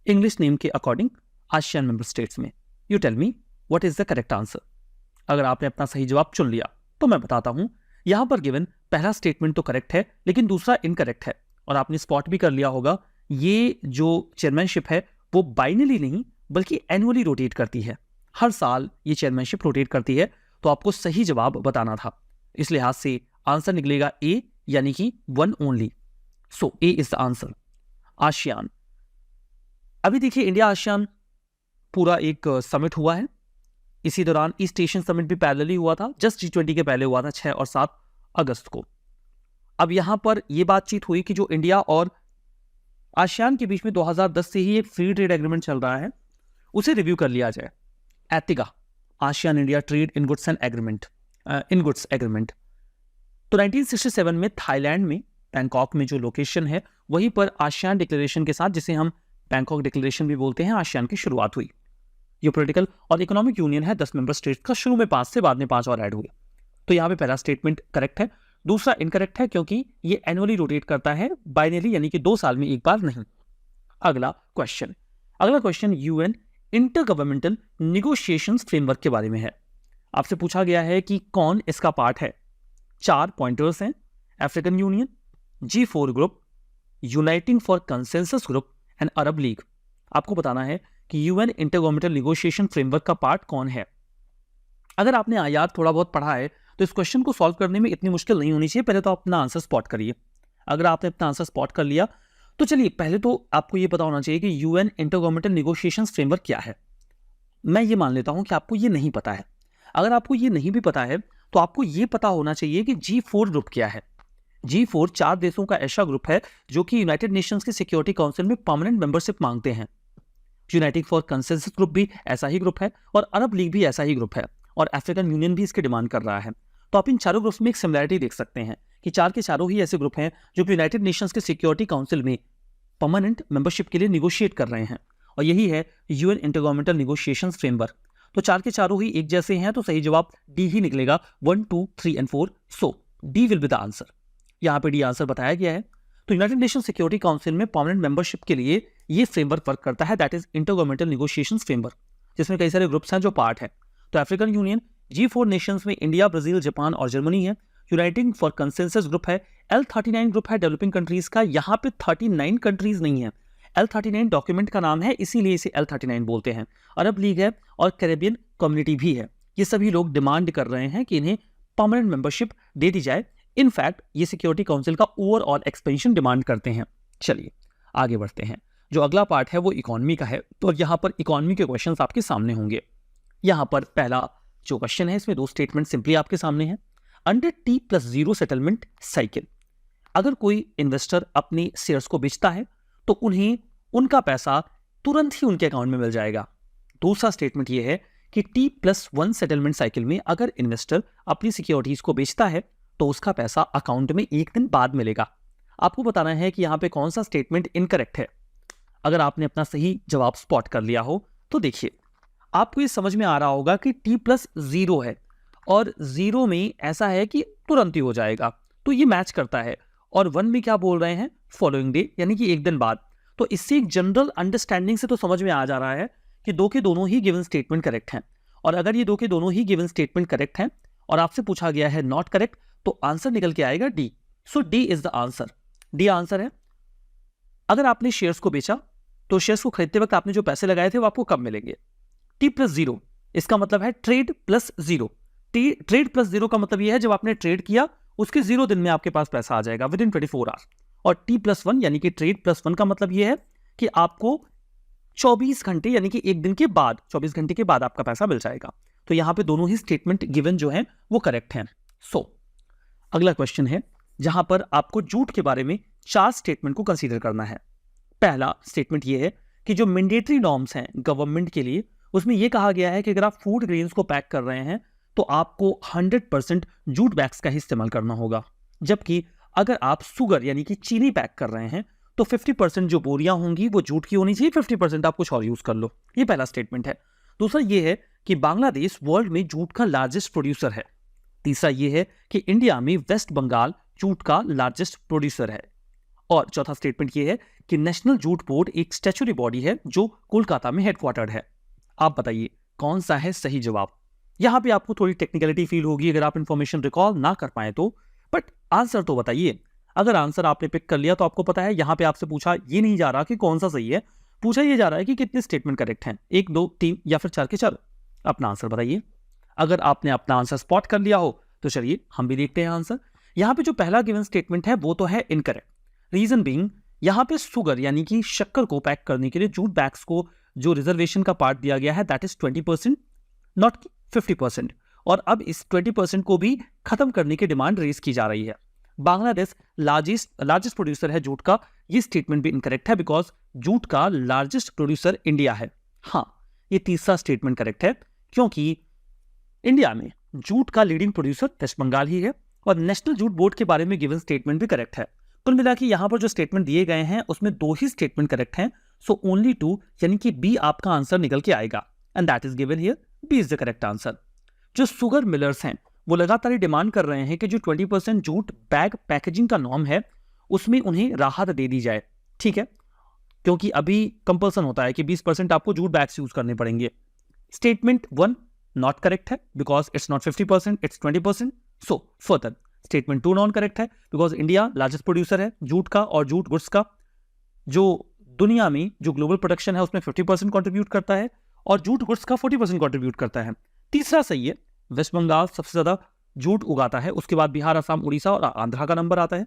इंग्लिश नेम के अकॉर्डिंग आसियान मेंबर स्टेट्स में। You tell me what is the correct answer. अगर आपने अपना सही जवाब चुन लिया तो मैं बताता हूं, यहां पर गिवन पहला स्टेटमेंट तो करेक्ट है लेकिन दूसरा इनकरेक्ट है, और आपने स्पॉट भी कर लिया होगा। ये जो चेयरमैनशिप है वो बाइनरी नहीं बल्कि एनुअली रोटेट करती है, हर साल ये चेयरमैनशिप रोटेट करती है, तो आपको सही जवाब बताना था। इस लिहाज से आंसर निकलेगा ए, यानी कि one only. So A is the answer. ASEAN, अभी देखिए इंडिया आसियान पूरा एक समिट हुआ है। इसी दौरान ईस्ट एशियन समिट भी पैरेलली हुआ था, जस्ट G20 के पहले हुआ था 6 और 7 अगस्त को। अब यहां पर यह बातचीत हुई कि जो इंडिया और आसियान के बीच में 2010 से ही एक फ्री ट्रेड एग्रीमेंट चल रहा है, उसे रिव्यू कर लिया जाए। AITIGA, ASEAN India trade in goods and agreement, in goods agreement. तो 1967 में थाईलैंड में बैंकॉक में जो लोकेशन है वहीं पर आसियान डिक्लेरेशन के साथ, जिसे हम बैंकॉक डिक्लेरेशन भी बोलते हैं, आसियान की शुरुआत हुई। ये पॉलिटिकल और इकोनॉमिक यूनियन है 10 मेंबर स्टेट का, शुरू में 5 थे, बाद में 5 और ऐड हुए। तो यहाँ पे पहला स्टेटमेंट करेक्ट है, दूसरा इनकरेक्ट है क्योंकि ये एनुअली रोटेट करता है, बाइनरी यानी कि 2 साल में एक बार नहीं। अगला question UN inter governmental negotiations framework के बारे में है। आपसे पूछा गया है कि कौन इसका पार्ट है। 4 पॉइंटर्स हैं, African union, G4 group, uniting for consensus group and Arab league. आपको बताना है कि यूएन इंटरगवर्नमेंटल निगोशिएशन फ्रेमवर्क का पार्ट कौन है। अगर आपने आयात थोड़ा बहुत पढ़ा है तो इस क्वेश्चन को सॉल्व करने में इतनी मुश्किल नहीं होनी चाहिए। पहले तो अपना आंसर स्पॉट करिए। अगर आपने अपना आंसर स्पॉट कर लिया तो चलिए पहले तो आपको यह पता होना चाहिए कि यूएन इंटरगवर्नमेंटल निगोशिएशन फ्रेमवर्क क्या है। मैं ये मान लेता हूं कि आपको ये नहीं पता है। अगर आपको ये नहीं भी पता है तो आपको ये पता होना चाहिए कि G4 ग्रुप क्या है। G4 4 देशों का ऐसा ग्रुप है जो कि यूनाइटेड नेशंस के सिक्योरिटी काउंसिल में परमानेंट मेंबरशिप मांगते हैं। यूनाइटिंग फॉर कंसेंसस ग्रुप भी ऐसा ही ग्रुप है और अरब लीग भी ऐसा ही ग्रुप है और अफ्रीकन यूनियन भी इसकी डिमांड कर रहा है। तो आप इन चारों ग्रुप्स में एक सिमिलरिटी देख सकते हैं कि 4 के चारों ही ऐसे ग्रुप हैं जो कि यूनाइटेड नेशंस के सिक्योरिटी काउंसिल में परमानेंट मेंबरशिप के लिए निगोशिएट कर रहे हैं, और यही है यूएन इंटरगवर्नमेंटल निगोशिएशंस फ्रेमवर्क। तो 4 के चारों ही एक जैसे हैं, तो सही जवाब डी ही निकलेगा, 1, 2, 3 and 4। So D will be the answer. यहाँ पे डी आंसर बताया गया है। तो यूनाइटेड नेशन सिक्योरिटी काउंसिल में परमानेंट मेंबरशिप के लिए ये फ्रेमवर्क वर्क करता है, that is intergovernmental negotiations framework, जिसमें कई सारे ग्रुप्स हैं जो पार्ट है। तो अफ्रीकन यूनियन, G4 नेशंस में इंडिया, ब्राजील, जापान और जर्मनी है। यूनाइटिंग फॉर कंसेंसस ग्रुप है, L39 ग्रुप है डेवलपिंग कंट्रीज का। यहाँ पे 39 कंट्रीज नहीं है, L39 डॉक्यूमेंट का नाम है, इसीलिए इसे L39 बोलते हैं। अरब लीग है और कैरेबियन कम्युनिटी भी है। ये सभी लोग डिमांड कर रहे हैं कि इन्हें परमानेंट मेंबरशिप दे दी जाए। इनफैक्ट ये सिक्योरिटी काउंसिल का ओवरऑल एक्सपेंशन डिमांड करते हैं। चलिए आगे बढ़ते हैं। जो अगला पार्ट है वो इकोनॉमी का है, तो यहाँ पर इकोनॉमी के क्वेश्चंस आपके सामने होंगे। यहाँ पर पहला जो क्वेश्चन है इसमें 2 स्टेटमेंट सिंपली आपके सामने हैं। अंडर T+0 सेटलमेंट साइकिल, अगर कोई इन्वेस्टर अपनी शेयर्स को बेचता है तो उन्हें उनका पैसा तुरंत ही उनके अकाउंट में मिल जाएगा। दूसरा स्टेटमेंट यह है कि T+1 सेटलमेंट साइकिल में अगर इन्वेस्टर अपनी सिक्योरिटीज को बेचता है तो उसका पैसा अकाउंट में 1 दिन बाद मिलेगा। आपको बताना है कि यहां पे कौन सा स्टेटमेंट इनकरेक्ट है। अगर आपने अपना सही जवाब स्पॉट कर लिया हो तो देखिए आपको ये समझ में आ रहा होगा कि T+0 है और 0 में ऐसा है कि तुरंत ही हो जाएगा, तो ये मैच करता है। और 1 में क्या बोल रहे हैं, फॉलोइंग डे, यानी कि 1 दिन बाद। तो इससे एक जनरल अंडरस्टैंडिंग से तो समझ में आ जा रहा है कि 2 के दोनों ही गिवन स्टेटमेंट करेक्ट हैं। और अगर ये 2 के दोनों ही गिवन स्टेटमेंट करेक्ट हैं और आपसे पूछा गया है नॉट करेक्ट, तो आंसर निकल के आएगा D. So D is the answer. D answer है। अगर आपने शेयर्स को बेचा तो शेयर्स को खरीदते वक्त आपने जो पैसे लगाए थे वो आपको कब मिलेंगे। T+0 इसका मतलब है ट्रेड प्लस 0। ट्रेड प्लस 0 का मतलब यह है जब आपने ट्रेड किया उसके 0 दिन में आपके पास पैसा आ जाएगा, विद इन 24 आवर्स। और T+1 यानी कि ट्रेड प्लस 1 का मतलब यह है कि आपको 24 घंटे यानी कि 1 दिन के बाद, 24 घंटे के बाद आपका पैसा मिल जाएगा। तो यहां पे दोनों ही स्टेटमेंट गिवन जो है वो करेक्ट हैं। सो अगला क्वेश्चन है जहां पर आपको जूट के बारे में 4 स्टेटमेंट को कंसीडर करना है। पहला स्टेटमेंट यह है कि जो मैंडेटरी नॉर्म्स हैं गवर्नमेंट के लिए, उसमें यह कहा गया है कि अगर आप फूड ग्रेन्स को पैक कर रहे हैं तो आपको 100% जूट बैग्स का ही इस्तेमाल करना होगा, जबकि अगर आप शुगर यानी कि चीनी पैक कर रहे हैं तो 50% जो बोरियां होंगी वो जूट की होनी चाहिए, 50% आप कुछ और यूज कर लो। ये पहला स्टेटमेंट है। दूसरा ये है कि बांग्लादेश वर्ल्ड में जूट का लार्जेस्ट प्रोड्यूसर है। तीसरा ये है कि इंडिया में वेस्ट बंगाल जूट का लार्जेस्ट प्रोड्यूसर है। और चौथा स्टेटमेंट ये है कि नेशनल जूट बोर्ड एक स्टैच्यूटरी बॉडी है जो कोलकाता में हेडक्वार्टर्ड है। आप बताइए कौन सा है सही जवाब। यहां पे आपको थोड़ी टेक्निकलिटी फील होगी अगर आप इंफॉर्मेशन रिकॉल ना कर पाए तो, बट आंसर तो बताइए। अगर आंसर आपने पिक कर लिया तो आपको पता है यहां पे आपसे पूछा ये नहीं जा रहा कि कौन सा सही है, पूछा ये जा रहा है कि कितने स्टेटमेंट करेक्ट हैं, 1 2 3 या फिर 4 के 4। अपना आंसर बताइए। अगर आपने अपना आंसर स्पॉट कर लिया हो तो चलिए हम भी देखते हैं आंसर। यहां पे जो पहला गिवन स्टेटमेंट है वो तो है इनकरेक्ट। रीजन बीइंग यहां पे शुगर यानी कि शक्कर को पैक करने के लिए जूट बैग्स को जो रिजर्वेशन का पार्ट दिया गया है दैट इज 20%, नॉट 50%। और अब इस 20% को भी खत्म करने की डिमांड रेज की जा रही है। बांग्लादेश लार्जेस्ट प्रोड्यूसर है जूट का, ये स्टेटमेंट भी इनकरेक्ट है बिकॉज जूट का लार्जेस्ट प्रोड्यूसर इंडिया है। हाँ, ये तीसरा स्टेटमेंट करेक्ट है क्योंकि इंडिया में जूट का लीडिंग प्रोड्यूसर वेस्ट बंगाल ही है। और नेशनल जूट बोर्ड के बारे में गिवन स्टेटमेंट भी करेक्ट है। कुल मिला के यहां पर जो स्टेटमेंट दिए गए हैं उसमें 2 ही स्टेटमेंट करेक्ट हैं, सो ओनली 2 यानी कि बी आपका आंसर निकल के आएगा and that is given here, B is the correct answer. जो शुगर मिलर्स हैं वो लगातार डिमांड कर रहे हैं कि जो 20% जूट बैग पैकेजिंग का नॉर्म है उसमें उन्हें राहत दे दी जाए, ठीक है, क्योंकि अभी कंपल्सन होता है कि 20% आपको जूट बैग्स यूज करने पड़ेंगे। स्टेटमेंट 1 नॉट करेक्ट है because it's not 50%, it's 20%। So further statement 2 non correct है बिकॉज इंडिया लार्जेस्ट प्रोड्यूसर है जूट का और जूट गुड्स का, जो दुनिया में जो ग्लोबल प्रोडक्शन है उसमें 50% कंट्रीब्यूट करता है और जूट गुड्स का 40% कंट्रीब्यूट करता है। तीसरा सही है, वेस्ट बंगाल सबसे ज्यादा जूट उगाता है, उसके बाद बिहार, असम, उड़ीसा और आंध्रा का नंबर आता है।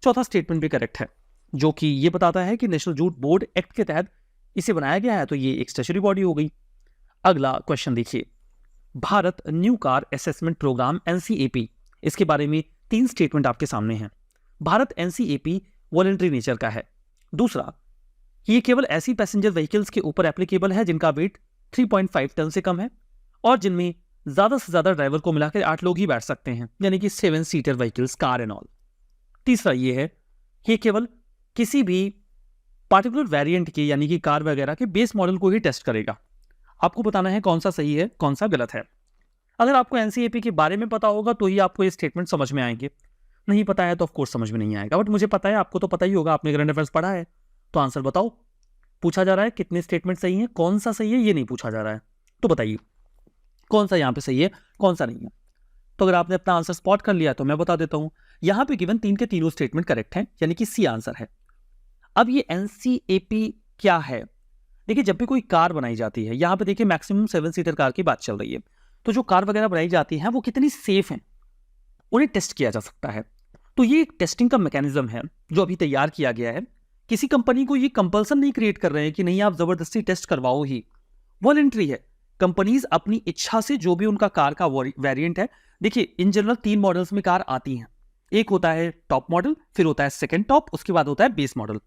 चौथा स्टेटमेंट भी करेक्ट है जो कि ये बताता है कि नेशनल जूट बोर्ड एक्ट के तहत इसे बनाया गया है, तो ये एक स्टैच्यूटरी बॉडी हो गई। अगला क्वेश्चन देखिए, Bharat new car assessment programme NCAP, इसके बारे में 3 स्टेटमेंट आपके सामने हैं। भारत NCAP वॉलंटरी नेचर का है। दूसरा, ये केवल ऐसी पैसेंजर व्हीकल्स के ऊपर एप्लीकेबल है जिनका वेट 3.5 टन से कम है और जिनमें ज्यादा से ज्यादा ड्राइवर को मिलाकर 8 लोग ही बैठ सकते हैं, यानी कि 7 seater vehicles, car and all. तीसरा ये है कि केवल किसी भी पार्टिकुलर वेरिएंट के यानी कि कार वगैरह के बेस मॉडल को ही टेस्ट करेगा। आपको बताना है कौन सा सही है कौन सा गलत है। अगर आपको NCAP के बारे में पता होगा तो ही आपको ये स्टेटमेंट समझ में आएंगे, नहीं पता है तो ऑफकोर्स समझ में नहीं आएगा। बट मुझे पता है, आपको तो पता ही होगा, आपने करंट अफेयर्स पढ़ा है, तो आंसर बताओ। पूछा जा रहा है कितने स्टेटमेंट सही है, कौन सा सही है, ये नहीं पूछा जा रहा है। तो बताइए कौन सा यहाँ पे सही है कौन सा नहीं है। तो अगर आपने अपना आंसर स्पॉट कर लिया तो मैं बता देता हूं, यहां पे गिवन 3 के तीनों स्टेटमेंट करेक्ट हैं, यानी कि सी आंसर है। अब ये NCAP क्या है? देखिए, जब भी कोई कार बनाई जाती है, यहां पे देखिए मैक्सिमम 7 सीटर कार की बात चल रही है, तो जो कार वगैरह बनाई जाती है वो कितनी सेफ है उन्हें टेस्ट किया जा सकता है। तो ये एक टेस्टिंग का मैकेनिज्म है जो अभी तैयार किया गया है। किसी कंपनी को ये कंपल्सन नहीं क्रिएट कर रहे हैं कि नहीं आप जबरदस्ती टेस्ट करवाओ ही, वॉलंटरी है। कंपनीज अपनी इच्छा से जो भी उनका कार का वेरिएंट है, देखिए इन जनरल 3 मॉडल्स में कार आती हैं। एक होता है टॉप मॉडल, फिर होता है सेकंड टॉप, उसके बाद होता है बेस मॉडल।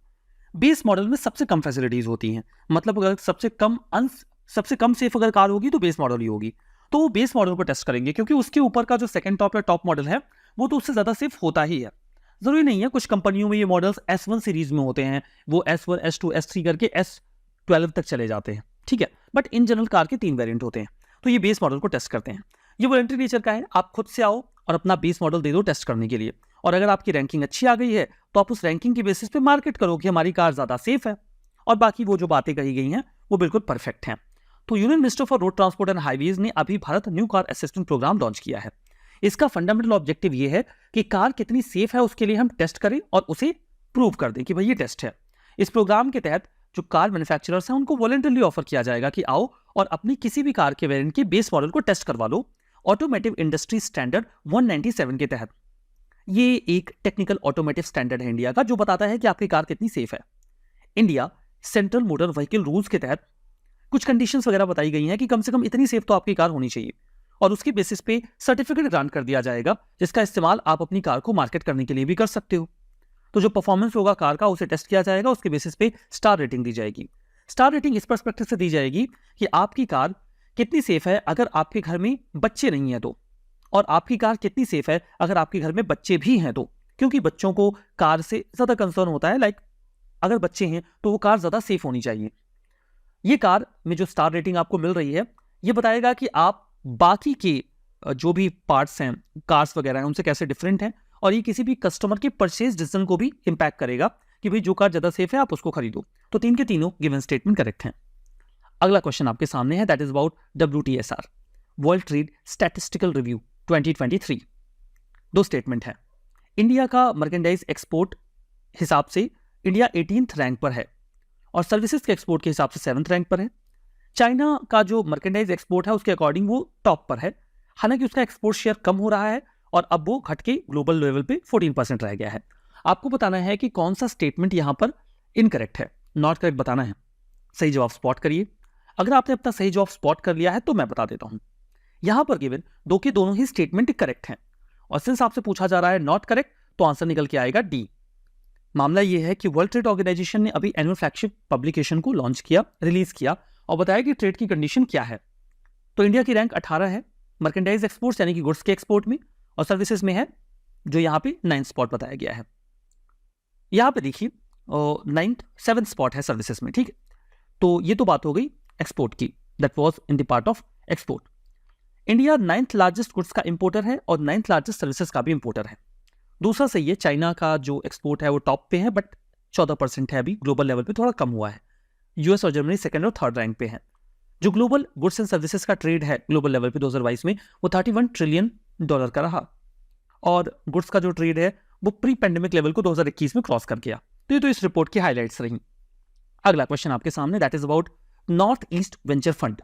बेस मॉडल में सबसे कम फैसिलिटीज होती हैं, मतलब अगर सबसे कम सेफ अगर कार होगी तो बेस मॉडल ही होगी, तो वो बेस मॉडल को टेस्ट करेंगे क्योंकि उसके ऊपर का जो सेकंड टॉप या टॉप मॉडल है वो तो उससे ज्यादा सेफ होता ही है। जरूरी नहीं है, कुछ कंपनियों में ये मॉडल्स S1 सीरीज में होते हैं, वो S1, S2, S3 करके S12 तक चले जाते हैं, ठीक है। बट इन जनरल कार के 3 वेरिएंट होते हैं, तो ये बेस मॉडल को टेस्ट करते हैं। ये वॉलंटरी नेचर का है, आप खुद से आओ और अपना बेस मॉडल दे दो टेस्ट करने के लिए, और अगर आपकी रैंकिंग अच्छी आ गई है तो आप उस रैंकिंग के बेसिस पे मार्केट करो कि हमारी कार ज्यादा सेफ है, और बाकी वो जो बातें कही गई हैं वो बिल्कुल परफेक्ट हैं। तो union minister for road transport and highways ने अभी Bharat new car assistant programme launch किया है। इसका फंडामेंटल ऑब्जेक्टिव ये है कि कार कितनी सेफ है उसके लिए हम टेस्ट करें और उसे प्रूव कर दें कि भाई ये टेस्ट है। इस प्रोग्राम के तहत जो कार मैन्युफैक्चरर्स हैं उनको वॉलंटरली ऑफर किया जाएगा कि आओ और अपनी किसी भी कार के वेरिएंट के बेस मॉडल को टेस्ट करवा लो ऑटोमेटिव इंडस्ट्री स्टैंडर्ड 197 के तहत। ये एक टेक्निकल ऑटोमेटिव स्टैंडर्ड है इंडिया का, जो बताता है कि आपकी कार कितनी सेफ है। India central motor vehicle rules के तहत कुछ कंडीशंस वगैरह बताई गई हैं कि कम से कम इतनी सेफ तो आपकी कार होनी चाहिए, और उसके बेसिस पे सर्टिफिकेट ग्रांट कर दिया जाएगा जिसका इस्तेमाल आप अपनी कार को मार्केट करने के लिए भी कर सकते हो। तो जो परफॉर्मेंस होगा कार का उसे टेस्ट किया जाएगा, उसके बेसिस पे स्टार रेटिंग दी जाएगी। स्टार रेटिंग इस पर्सपेक्टिव से दी जाएगी कि आपकी कार कितनी सेफ है अगर आपके घर में बच्चे नहीं हैं तो, और आपकी कार कितनी सेफ है अगर आपके घर में बच्चे भी हैं तो, क्योंकि बच्चों को कार से ज्यादा कंसर्न होता है। लाइक अगर बच्चे हैं तो वो कार ज्यादा सेफ होनी चाहिए। ये कार में जो स्टार रेटिंग आपको मिल रही है ये बताएगा कि आप बाकी के जो भी पार्ट्स हैं, कार्स वगैरह हैं, उनसे कैसे डिफरेंट हैं, और ये किसी भी कस्टमर के परचेज डिसीजन को भी इंपैक्ट करेगा कि भाई जो कार ज्यादा सेफ है आप उसको खरीदो। तो तीन के तीनों गिवन स्टेटमेंट करेक्ट हैं। अगला क्वेश्चन आपके सामने है, that is about WTSR, world trade statistical review 2023। दो स्टेटमेंट है। इंडिया का मर्केंडाइज एक्सपोर्ट हिसाब से इंडिया 18th रैंक पर है और सर्विसेज के एक्सपोर्ट के हिसाब से 7th रैंक पर है। चाइना का जो मर्केंडाइज एक्सपोर्ट है उसके अकॉर्डिंग वो टॉप पर है, हालांकि उसका एक्सपोर्ट शेयर कम हो रहा है और अब वो घट के ग्लोबल लेवल पे 14% रह गया है। आपको बताना है कि कौन सा स्टेटमेंट यहां पर इनकरेक्ट है, नॉट करेक्ट बताना है। सही जवाब स्पॉट करिए। अगर आपने अपना सही जवाब स्पॉट कर लिया है तो मैं बता देता हूं। यहां पर गिवन दो के दोनों ही स्टेटमेंट करेक्ट हैं, और सिंस आपसे पूछा जा रहा है नॉट करेक्ट तो आंसर निकल के आएगा डी। मामला यह है कि वर्ल्ड ट्रेड ऑर्गेनाइजेशन ने अभी एनुअल फ्लैगशिप पब्लिकेशन को लॉन्च किया, रिलीज किया और बताया कि ट्रेड की कंडीशन क्या है। तो इंडिया की रैंक 18 है मर्केंडाइज एक्सपोर्ट्स यानी कि गुड्स के एक्सपोर्ट में, और सर्विसेज में है जो यहाँ पे 9th स्पॉट बताया गया है। यहाँ पे देखिए 7th स्पॉट है सर्विसेज में, ठीक है। तो ये तो बात हो गई एक्सपोर्ट की, that was in the part of export. India 9th largest goods का इंपोर्टर है और 9th लार्जेस्ट सर्विसेज का भी इंपोर्टर है। दूसरा सही है, चाइना का जो एक्सपोर्ट है वो टॉप पे है बट 14% है, अभी ग्लोबल लेवल पे थोड़ा कम हुआ है। यूएस और जर्मनी 2nd और 3rd रैंक पे है। जो ग्लोबल गुड्स एंड सर्विसेज का ट्रेड है ग्लोबल लेवल पे 2022 में वो $31 ट्रिलियन का रहा, और गुड्स का जो ट्रेड है वो प्री पेंडेमिक लेवल को 2021 में क्रॉस कर गया। तो ये तो इस रिपोर्ट की हाईलाइट्स रही। अगला क्वेश्चन आपके सामने, that is about north east venture fund.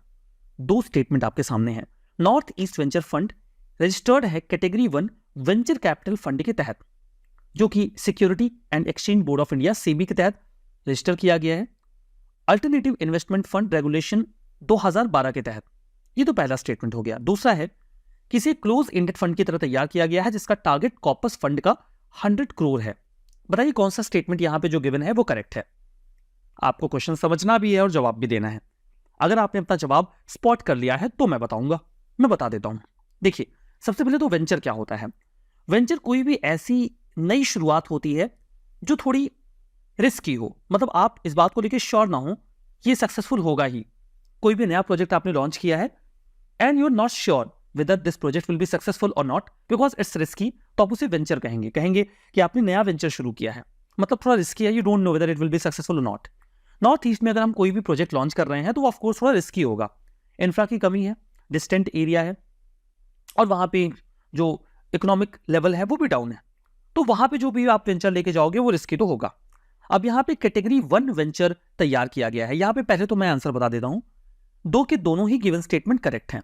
दो स्टेटमेंट आपके सामने हैं। North east venture fund registered है कैटेगरी 1 वेंचर कैपिटल फंड के तहत, जो कि security and exchange board of India SEBI के तहत रजिस्टर किया गया है, अल्टरनेटिव इन्वेस्टमेंट फंड रेगुलेशन 2012 के तहत। ये तो पहला स्टेटमेंट हो गया। दूसरा है किसी क्लोज एंडेड फंड की तरह तैयार किया गया है जिसका टारगेट कॉर्पस फंड का 100 करोड़ है। बताइए कौन सा स्टेटमेंट यहां पे जो गिवन है वो करेक्ट है। आपको क्वेश्चन समझना भी है और जवाब भी देना है। अगर आपने अपना जवाब स्पॉट कर लिया है तो मैं बताऊंगा, मैं बता देता हूं। देखिए सबसे पहले तो वेंचर क्या होता है। वेंचर कोई भी ऐसी नई शुरुआत होती है जो थोड़ी रिस्की हो, मतलब आप इस बात को लेकर श्योर ना हो ये सक्सेसफुल होगा ही। कोई भी नया प्रोजेक्ट आपने लॉन्च किया है and you are not sure whether this project will be successful और नॉट बिकॉज इट्स रिस्की, तो आप उसे वेंचर कहेंगे कि आपने नया वेंचर शुरू किया है, मतलब थोड़ा रिस्की है, you don't know whether it will be successful और नॉट। नॉर्थ ईस्ट में अगर हम कोई भी प्रोजेक्ट लॉन्च कर रहे हैं तो ऑफ कोर्स थोड़ा रिस्की होगा। इंफ्रा की कमी है, डिस्टेंट एरिया है, और वहां पे जो इकोनॉमिक लेवल है वो भी डाउन है, तो वहां पे जो भी आप वेंचर लेके जाओगे वो रिस्की तो होगा। अब यहाँ पे कैटेगरी 1 वेंचर तैयार किया गया है। यहाँ पे पहले तो मैं आंसर बता देता हूं, दो के दोनों ही गिवन स्टेटमेंट करेक्ट हैं,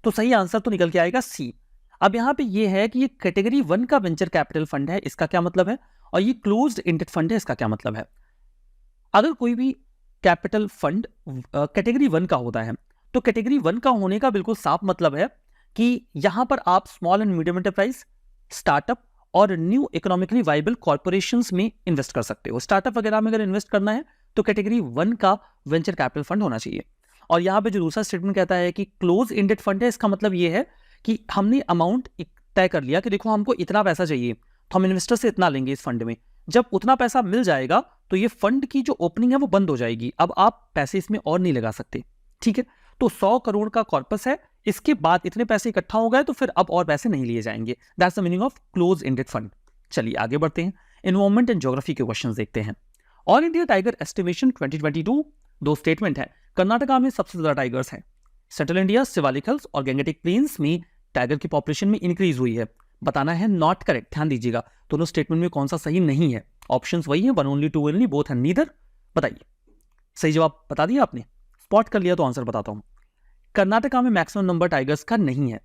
तो सही आंसर तो निकल के आएगा सी। अब यहाँ पे ये है कि ये कैटेगरी 1 का वेंचर कैपिटल फंड है, इसका क्या मतलब है, और ये क्लोज्ड एंडेड फंड है, इसका क्या मतलब है। अगर कोई भी कैपिटल फंड कैटेगरी 1 का होता है तो कैटेगरी 1 का होने का बिल्कुल साफ मतलब है कि यहां पर आप small and medium enterprise, startup और न्यू इकोनॉमिकली वाइबल कॉर्पोरेशंस में इन्वेस्ट कर सकते हो। स्टार्टअप वगैरह में अगर इन्वेस्ट करना है तो कैटेगरी 1 का वेंचर कैपिटल फंड होना चाहिए। और यहाँ पे जो दूसरा स्टेटमेंट कहता है कि क्लोज एंडेड फंड है, इसका मतलब ये है कि हमने अमाउंट तय कर लिया कि देखो हमको इतना पैसा चाहिए तो हम इन्वेस्टर से इतना लेंगे इस फंड में। जब उतना पैसा मिल जाएगा तो ये फंड की जो ओपनिंग है वो बंद हो जाएगी, अब आप पैसे इसमें और नहीं लगा सकते, ठीक है। तो 100 करोड़ का कॉर्पस है, इसके बाद इतने पैसे इकट्ठा हो गए तो फिर अब और पैसे नहीं लिए जाएंगे। That's the meaning of close ended fund. चलिए आगे बढ़ते हैं, एनवायरमेंट एंड ज्योग्राफी के क्वेश्चंस देखते हैं। ऑल इंडिया टाइगर एस्टिमेशन 2022, दो स्टेटमेंट है। कर्नाटका में सबसे ज्यादा टाइगर्स हैं। सेंट्रल इंडिया, शिवालिक हिल्स और गैंगेटिक प्लेन्स में टाइगर की पॉपुलेशन में इंक्रीज हुई है। बताना है नॉट करेक्ट। ध्यान दीजिएगा दोनों स्टेटमेंट में कौन सा सही नहीं है। ऑप्शंस वही है, 1 only, 2 only, both and neither. बताइए सही जवाब बता दिया आपने, स्पॉट कर लिया तो आंसर बताता हूं। कर्नाटका में मैक्सिमम नंबर टाइगर्स का नहीं है।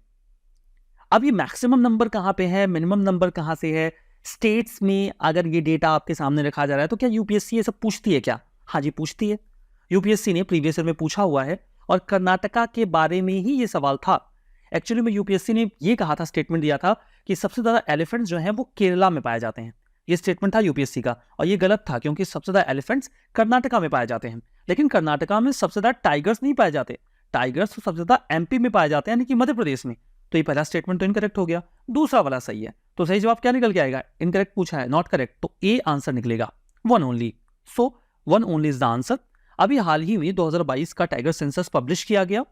अब ये मैक्सिमम नंबर कहां पे है, मिनिमम नंबर कहां से है, स्टेट्स में अगर ये डेटा आपके सामने रखा जा रहा है तो क्या यूपीएससी ये सब पूछती है क्या? हाँ जी पूछती है। यूपीएससी ने प्रीवियस ईयर में पूछा हुआ है और कर्नाटका के बारे में ही ये सवाल था। एक्चुअली में यूपीएससी ने ये कहा था, स्टेटमेंट दिया था कि सबसे ज्यादा एलिफेंट्स जो हैं वो केरला में पाए जाते हैं। ये स्टेटमेंट था यूपीएससी का और ये गलत था क्योंकि सबसे ज्यादा एलिफेंट्स कर्नाटका में पाए जाते हैं। लेकिन कर्नाटका में सबसे ज्यादा टाइगर्स नहीं पाए जाते। टाइगर्स तो सबसे ज्यादा एमपी में पाए जाते हैं, यानी कि मध्य प्रदेश में। तो ये पहला स्टेटमेंट तो इनकरेक्ट हो गया, दूसरा वाला सही है। तो सही जवाब क्या निकल के आएगा? इनकरेक्ट पूछा है, नॉट करेक्ट, तो ए आंसर निकलेगा, one only. So one only is the answer. अभी हाल ही में 2022 का टाइगर सेंसस पब्लिश किया गया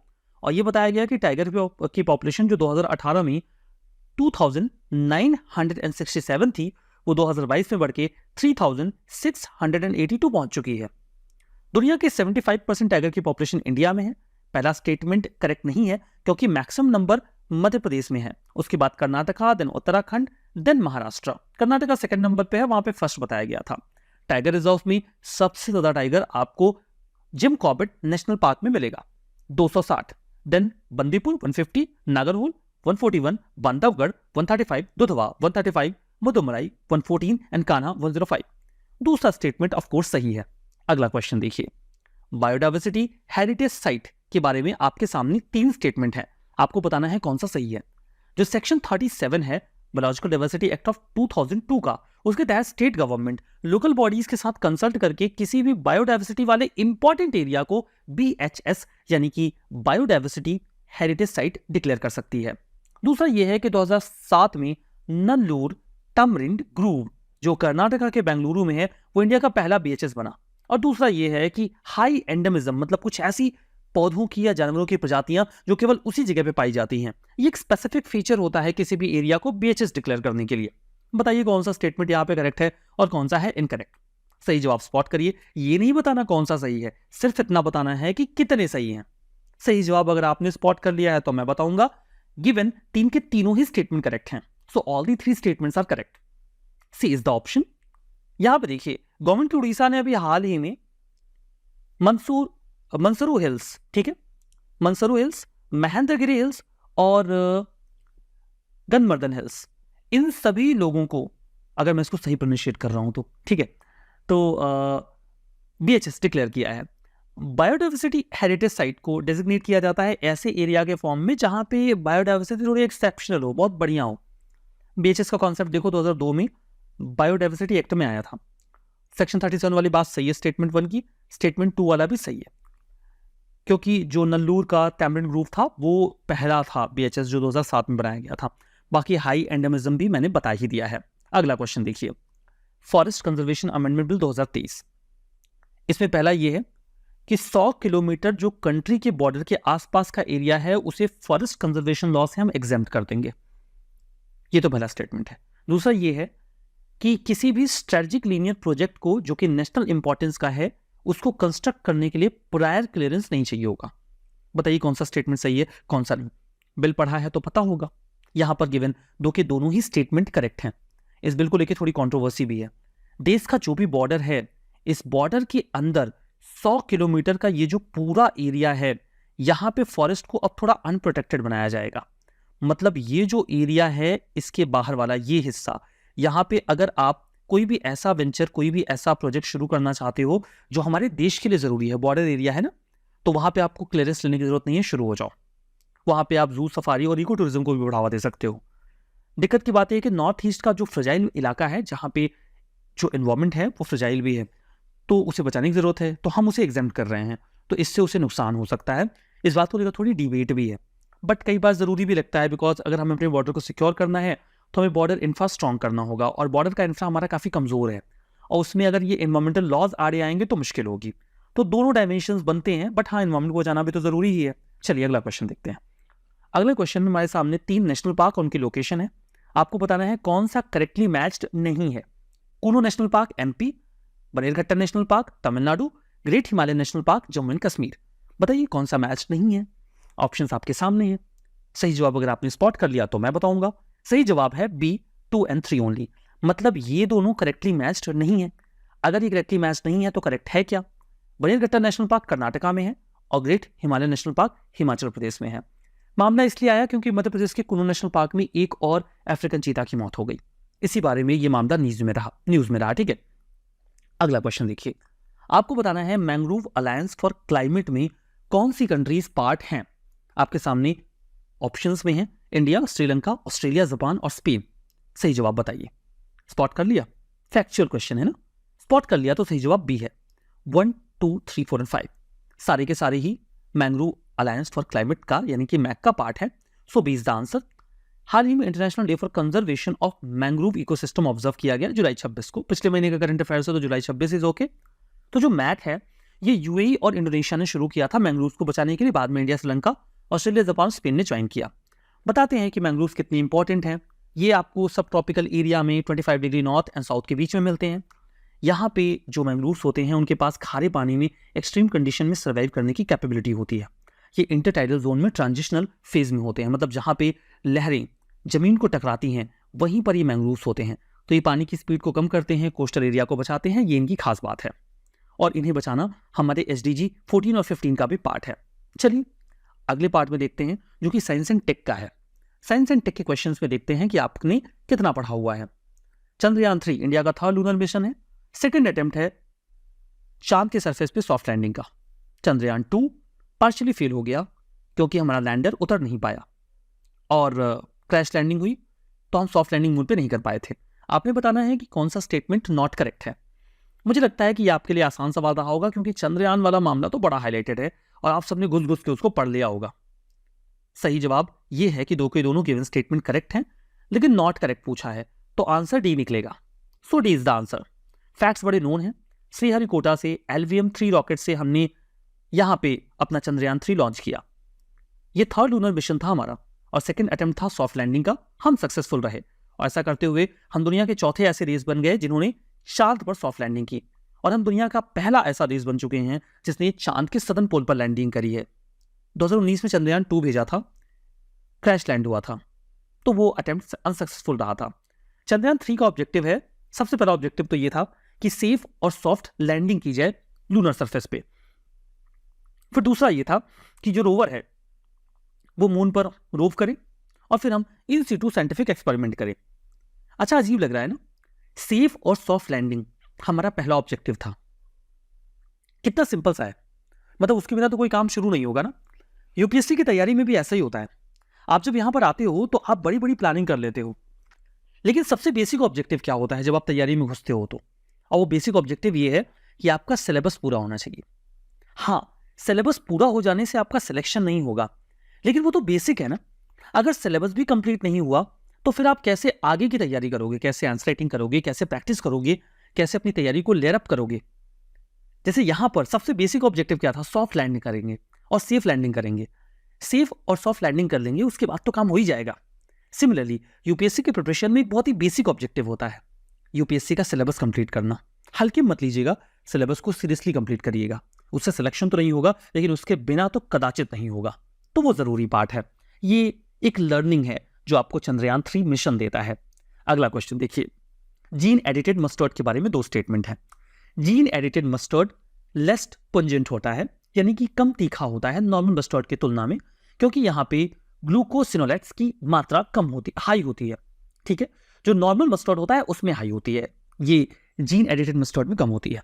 और ये बताया गया कि टाइगर की पॉपुलेशन जो 2018 में 2967 थी, वो 2022 में बढ़ के 3682 पहुंच चुकी है। दुनिया के 75% टाइगर की पॉपुलेशन इंडिया में है। पहला स्टेटमेंट करेक्ट नहीं है क्योंकि मैक्सिमम नंबर मध्य प्रदेश में है, उसके बाद Karnataka, then Uttarakhand, then Maharashtra. Karnataka second number पे है, वहां पे फर्स्ट बताया गया था। टाइगर रिजर्व में सबसे ज्यादा टाइगर आपको जिम कॉर्बेट नेशनल पार्क में मिलेगा, 260, देन बंदीपुर 150, नागरहोल 141, बांधवगढ़ 135, दुधवा 135, मुदुमराई 114 एंड कान्हा 105। दूसरा स्टेटमेंट ऑफ कोर्स सही है। अगला क्वेश्चन देखिए, बायोडायवर्सिटी हेरिटेज साइट के बारे में आपके सामने 3 स्टेटमेंट है, आपको बताना है कौन सा सही है। जो सेक्शन 37 है बायोलॉजिकल डाइवर्सिटी एक्ट ऑफ 2002 का, उसके तहत स्टेट गवर्नमेंट लोकल बॉडीज के साथ कंसल्ट करके किसी भी बायोडाइवर्सिटी वाले इंपॉर्टेंट एरिया को BHS यानी कि बायोडाइवर्सिटी हेरिटेज साइट डिक्लेयर कर सकती है। दूसरा यह है कि 2007 में नल्लूर टमरिंड ग्रूव जो कर्नाटका के बेंगलुरु में है, वो इंडिया का पहला BHS बना। और दूसरा यह है कि हाई एंडेमिज्म मतलब कुछ ऐसी पौधों की या जानवरों की प्रजातियां जो केवल उसी जगह पे पाई जाती हैं, ये एक स्पेसिफिक फीचर होता है किसी भी एरिया को BHS डिक्लेयर करने के लिए। बताइए कौन सा स्टेटमेंट यहाँ पे करेक्ट है और कौन सा है इनकरेक्ट। सही जवाब स्पॉट करिए, ये नहीं बताना कौन सा सही है, सिर्फ इतना बताना है कि कितने सही हैं। सही जवाब अगर आपने स्पॉट कर लिया है तो मैं बताऊंगा गिवन 3 के तीनों ही स्टेटमेंट करेक्ट हैं। So all the 3 statements are correct, C is the option. यहां पे देखिए, गवर्नमेंट उड़ीसा ने अभी हाल ही में मंसूरू हिल्स, ठीक है, मंसूरू हिल्स, महेंद्रगिरी हिल्स और गंधमर्दन हिल्स, इन सभी लोगों को, अगर मैं इसको सही प्रोनाउंसिएट कर रहा हूं तो ठीक है, तो BHS डिक्लेयर किया है। बायोडाइवर्सिटी हेरिटेज साइट को डेजिग्नेट किया जाता है ऐसे एरिया के फॉर्म में जहां पे बायोडाइवर्सिटी थोड़ी एक्सेप्शनल हो, बहुत बढ़िया हो। BHS का कॉन्सेप्ट देखो 2002 में बायोडाइवर्सिटी एक्ट में आया था। सेक्शन 37 वाली बात सही है स्टेटमेंट 1 की, स्टेटमेंट 2 वाला भी सही है, क्योंकि जो नल्लूर का टैमरिंड ग्रूव था वो पहला था BHS जो 2007 में बनाया गया था। बाकी हाई एंडेमिज्म भी मैंने बता ही दिया है। अगला क्वेश्चन देखिए, फॉरेस्ट कंजर्वेशन अमेंडमेंट बिल 2023, इसमें पहला ये है कि 100 किलोमीटर जो कंट्री के बॉर्डर के आसपास का एरिया है उसे फॉरेस्ट कंजर्वेशन लॉ से हम एग्जेम्प्ट कर देंगे, ये तो पहला स्टेटमेंट है। दूसरा ये है कि किसी भी स्ट्रेटेजिक लीनियर प्रोजेक्ट को जो कि नेशनल इंपॉर्टेंस का है उसको कंस्ट्रक्ट करने के लिए प्रायर क्लियरेंस नहीं चाहिए होगा। बताइए कौन सा स्टेटमेंट सही है कौन सा नहीं, बिल पढ़ा है तो पता होगा। यहां पर गिवन दो के दोनों ही स्टेटमेंट करेक्ट हैं। इस बिल को लेकर थोड़ी कंट्रोवर्सी भी है। देश का जो भी बॉर्डर है, इस बॉर्डर के अंदर 100 किलोमीटर का ये जो पूरा एरिया है, यहां पे फॉरेस्ट को अब थोड़ा अनप्रोटेक्टेड बनाया जाएगा। मतलब ये जो एरिया है इसके बाहर वाला ये हिस्सा, यहां पे अगर आप कोई भी ऐसा वेंचर, कोई भी ऐसा प्रोजेक्ट शुरू करना चाहते हो जो हमारे देश के लिए जरूरी है, बॉर्डर एरिया है ना, तो वहां पे आपको क्लियरेंस लेने की जरूरत नहीं है, शुरू हो जाओ। वहां पे आप जू सफारी और इको टूरिज्म को भी बढ़ावा दे सकते हो। दिक्कत की बात यह है कि नॉर्थ ईस्ट का जो फ्रजाइल इलाका है, जहां पे जो एनवायरमेंट है वो फ्रजाइल भी है, तो उसे बचाने की जरूरत है, तो हम उसे एग्जेम्प्ट कर रहे हैं, तो इससे उसे नुकसान हो सकता है। इस बात को लेकर थोड़ी डिबेट भी है, बट कई बार जरूरी भी लगता है, बिकॉज अगर हमें अपने बॉर्डर को सिक्योर करना है तो हमें बॉर्डर इंफ्रा स्ट्रॉन्ग करना होगा, और बॉर्डर का इंफ्रा हमारा काफी कमजोर है, और उसमें अगर ये एनवायरमेंटल लॉज आड़े आएंगे तो मुश्किल होगी। तो दोनों डायमेंशंस बनते हैं, बट हाँ, एनवायरमेंट को बचाना भी तो जरूरी ही है। चलिए अगला क्वेश्चन देखते हैं। अगले क्वेश्चन में हमारे सामने 3 नेशनल पार्क, उनकी लोकेशन है, आपको बताना है कौन सा करेक्टली मैच्ड नहीं है। Kuno national park MP, Bannerghatta national park Tamil Nadu, great Himalaya national park Jammu and Kashmir. बताइए कौन सा मैच नहीं है। ऑप्शंस आपके सामने हैं। सही जवाब अगर आपने स्पॉट कर लिया तो मैं बताऊंगा। सही जवाब है B 2 and 3 ओनली, मतलब ये दोनों करेक्टली मैच्ड नहीं है। अगर ये करेक्टली मैच नहीं है तो करेक्ट है क्या? बनेरघट्टा नेशनल पार्क कर्नाटका में है और great Himalaya national park Himachal Pradesh में है। मामला इसलिए आया क्योंकि मध्य प्रदेश के कुल्लू नेशनल पार्क में एक और अफ्रीकन चीता की मौत हो गई, इसी बारे में ये मामला न्यूज में रहा। ठीक है, अगला क्वेश्चन देखिए, आपको बताना है मैंग्रोव अलायंस फॉर क्लाइमेट में कौन सी कंट्रीज पार्ट हैं। आपके सामने ऑप्शंस में है इंडिया, श्रीलंका, ऑस्ट्रेलिया, जापान और स्पेन। सही जवाब बताइए। स्पॉट कर लिया? फैक्चुअल क्वेश्चन है ना, स्पॉट कर लिया तो सही जवाब B है। 1, 2, 3, 4 एंड 5 सारे के सारे ही मैंग्रोव अलायंस फॉर क्लाइमेट का यानी कि मैक का पार्ट है। सो बी इज द आंसर। हाल ही में international day for conservation of mangrove ecosystem observe किया गया जुलाई 26 को। पिछले महीने का करंट अफेयर्स है तो जुलाई 26 इज ओके। तो जो मैक है ये यूएई और इंडोनेशिया ने शुरू किया था मैंग्रोव को बचाने के लिए, बाद में India, Sri Lanka, Australia, Japan, Spain ने ज्वाइन किया। बताते हैं कि मैंग्रोव कितनी इंपॉर्टेंट है। ये आपको सब ट्रॉपिकल एरिया में 25 डिग्री नॉर्थ एंड साउथ के बीच में मिलते हैं। यहाँ पे जो मैंग्रोव्स होते हैं उनके पास खारे पानी में एक्सट्रीम कंडीशन में सर्वाइव करने की कैपेबिलिटी होती है। ये इंटरटाइडल जोन में ट्रांजिशनल फेज में होते हैं, मतलब जहाँ पे लहरें जमीन को टकराती हैं वहीं पर ये मैंग्रोव्स होते हैं। तो ये पानी की स्पीड को कम करते हैं, कोस्टल एरिया को बचाते हैं, ये इनकी खास बात है और इन्हें बचाना हमारे SDG 14 और 15 का भी पार्ट है। चलिए अगले पार्ट में देखते हैं जो कि साइंस एंड टेक का है। साइंस एंड टेक के क्वेश्चंस में देखते हैं कि आपने कितना पढ़ा हुआ है। चंद्रयान 3 इंडिया का थर्ड लूनर मिशन है। सेकंड अटेम्प्ट है चांद के सरफेस पे सॉफ्ट लैंडिंग का। चंद्रयान 2 पार्शियली फेल हो गया क्योंकि हमारा लैंडर उतर नहीं पाया और क्रैश लैंडिंग हुई तो हम सॉफ्ट लैंडिंग मून पे नहीं कर पाए थे। आपने बताना है कि कौन सा स्टेटमेंट नॉट करेक्ट है। मुझे लगता है कि ये आपके लिए आसान सवाल रहा होगा क्योंकि चंद्रयान वाला मामला तो बड़ा हाईलाइटेड है और आप सबने घुस घुस के उसको पढ़ लिया होगा। सही जवाब ये है कि दो के दोनों गिवन स्टेटमेंट करेक्ट हैं, लेकिन नॉट करेक्ट पूछा है तो आंसर डी निकलेगा। So D is the answer. Facts बड़े नोन हैं। श्रीहरिकोटा से LVM-3 रॉकेट से हमने यहाँ पे अपना चंद्रयान 3 लॉन्च किया। ये थर्ड लूनर मिशन था हमारा और सेकंड अटेम्प्ट था सॉफ्ट लैंडिंग का। हम सक्सेसफुल रहे और ऐसा करते हुए हम दुनिया के चौथे ऐसे देश बन गए जिन्होंने चांद पर सॉफ्ट लैंडिंग की और हम दुनिया का पहला ऐसा देश बन चुके हैं जिसने चांद के सदर्न पोल पर लैंडिंग करी है। 2019 में चंद्रयान 2 भेजा था, क्रैश लैंड हुआ था तो वो अटेम्प्ट अनसक्सेसफुल रहा था। चंद्रयान 3 का ऑब्जेक्टिव है, सबसे पहला ऑब्जेक्टिव तो ये था कि सेफ और सॉफ्ट लैंडिंग की जाए लूनर सरफेस पे। फिर दूसरा ये था कि जो रोवर है वो मून पर रोव करे और फिर हम इन सिटू साइंटिफिक एक्सपेरिमेंट करें। अच्छा अजीब लग रहा है ना, सेफ और सॉफ्ट लैंडिंग हमारा पहला ऑब्जेक्टिव था। कितना सिंपल सा है, मतलब उसके बिना तो कोई काम शुरू नहीं होगा ना। यूपीएससी की तैयारी में भी ऐसा ही होता है। आप जब यहां पर आते हो तो आप बड़ी बड़ी प्लानिंग कर लेते हो, लेकिन सबसे बेसिक ऑब्जेक्टिव क्या होता है जब आप तैयारी में घुसते हो तो, और वो बेसिक ऑब्जेक्टिव ये है कि आपका सिलेबस पूरा होना चाहिए। हाँ, सिलेबस पूरा हो जाने से आपका सिलेक्शन नहीं होगा, लेकिन वो तो बेसिक है ना। अगर सिलेबस भी कंप्लीट नहीं हुआ तो फिर आप कैसे आगे की तैयारी करोगे, कैसे आंसर राइटिंग करोगे, कैसे प्रैक्टिस करोगे, कैसे अपनी तैयारी को लेयर अप करोगे। जैसे यहां पर सबसे बेसिक ऑब्जेक्टिव क्या था, सॉफ्ट लैंडिंग करेंगे और सेफ लैंडिंग करेंगे। सेफ और सॉफ्ट लैंडिंग कर लेंगे उसके बाद तो काम हो ही जाएगा। सिमिलरली यूपीएससी के प्रिपरेशन में एक बहुत ही बेसिक ऑब्जेक्टिव होता है यूपीएससी का सिलेबस कंप्लीट करना। हल्के मत लीजिएगा, सिलेबस को सीरियसली कंप्लीट करिएगा। उससे सिलेक्शन तो नहीं होगा, लेकिन उसके बिना तो कदाचित नहीं होगा, तो वो जरूरी पार्ट है। ये एक लर्निंग है जो आपको चंद्रयान 3 मिशन देता है। अगला क्वेश्चन देखिए, जीन एडिटेड मस्टर्ड के बारे में 2 स्टेटमेंट है। जीन एडिटेड मस्टर्ड लेस पुंजेंट होता है, यानी कि कम तीखा होता है नॉर्मल मस्टर्ड की तुलना में, क्योंकि यहाँ पे ग्लूकोसिनोलेट्स की मात्रा कम होती, हाई होती है। ठीक है, जो नॉर्मल मस्टर्ड होता है उसमें हाई होती है, ये जीन एडिटेड मस्टर्ड में कम होती है।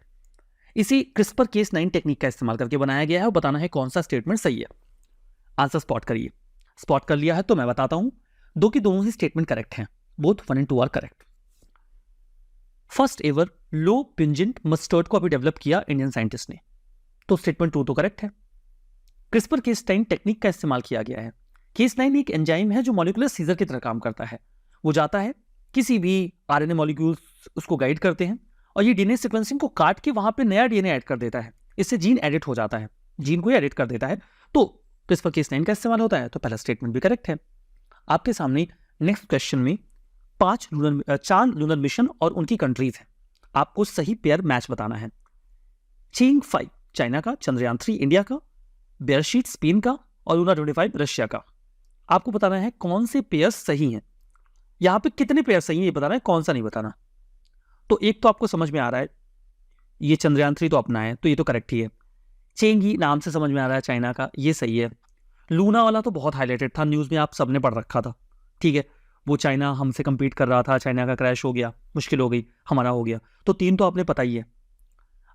इसी क्रिस्पर Cas9 टेक्निक का इस्तेमाल करके बनाया गया है और बताना है कौन सा स्टेटमेंट सही है। आंसर स्पॉट करिए। स्पॉट कर लिया है तो मैं बताता हूं, दो की दोनों ही स्टेटमेंट करेक्ट हैं, both 1 and 2 are correct. First ever low pungent mustard को अभी डेवलप किया इंडियन साइंटिस्ट ने, तो स्टेटमेंट 2 तो करेक्ट है। क्रिस्पर Cas9 टेक्निक का इस्तेमाल किया गया है। Cas9 एक एंजाइम है जो मॉलिक्यूलर सीजर की तरह काम करता है। वो जाता है किसी भी RNA मॉलिक्यूल्स उसको गाइड करते हैं और ये डीएनए सीक्वेंसिंग को काट के वहां पे नया डीएनए ऐड कर देता है। इससे जीन एडिट हो जाता है, जीन को एडिट कर देता है, तो क्रिस्पर Cas9 का इस्तेमाल होता है। तो पहला स्टेटमेंट भी करेक्ट है। आपके सामने नेक्स्ट क्वेश्चन में 4 लूनर मिशन और उनकी कंट्रीज है। आपको सही पेयर मैच बताना है। चेंग 5 चाइना का, चंद्रयान 3 इंडिया का, बेयरशीट स्पेन का और लूना 25 रशिया का। आपको बताना है कौन से पेयर सही हैं। यहां पे कितने पेयर सही हैं ये बताना है, कौन सा नहीं बताना। तो एक तो आपको समझ में आ रहा है, ये चंद्रयान 3 तो अपना है, तो ये तो करेक्ट ही है। चेंगी नाम से समझ में आ रहा है चाइना का, ये सही है। लूना वाला तो बहुत हाईलाइटेड था, न्यूज में आप सबने पढ़ रखा था। ठीक है, वो चाइना हमसे कंपीट कर रहा था, चाइना का क्रैश हो गया, मुश्किल हो गई, हमारा हो गया, तो 3 तो आपने पता ही है।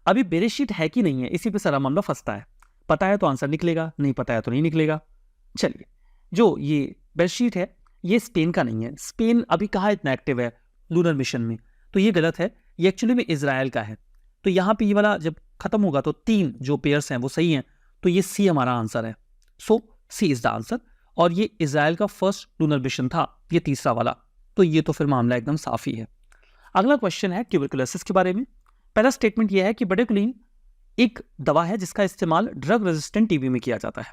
अभी बेयरशीट है कि नहीं है, इसी पे सारा मामला फंसता है। पता है तो आंसर निकलेगा, नहीं पता है तो नहीं निकलेगा। चलिए, जो ये बेयरशीट है ये स्पेन का नहीं है। स्पेन अभी कहाँ इतना एक्टिव है लूनर मिशन में, तो ये गलत है। ये एक्चुअली में इजराइल का है। तो यहाँ पे ये वाला जब खत्म होगा तो 3 जो पेयर्स हैं वो सही हैं, तो ये सी हमारा आंसर है। सो सी इज द आंसर। और ये इजराइल का फर्स्ट लूनर मिशन था, ये तीसरा वाला, तो ये तो फिर मामला एकदम साफ ही है। अगला क्वेश्चन है ट्यूबरकुलोसिस के बारे में। पहला स्टेटमेंट यह है कि बेटाकुलिन एक दवा है जिसका इस्तेमाल ड्रग रेजिस्टेंट टीबी में किया जाता है।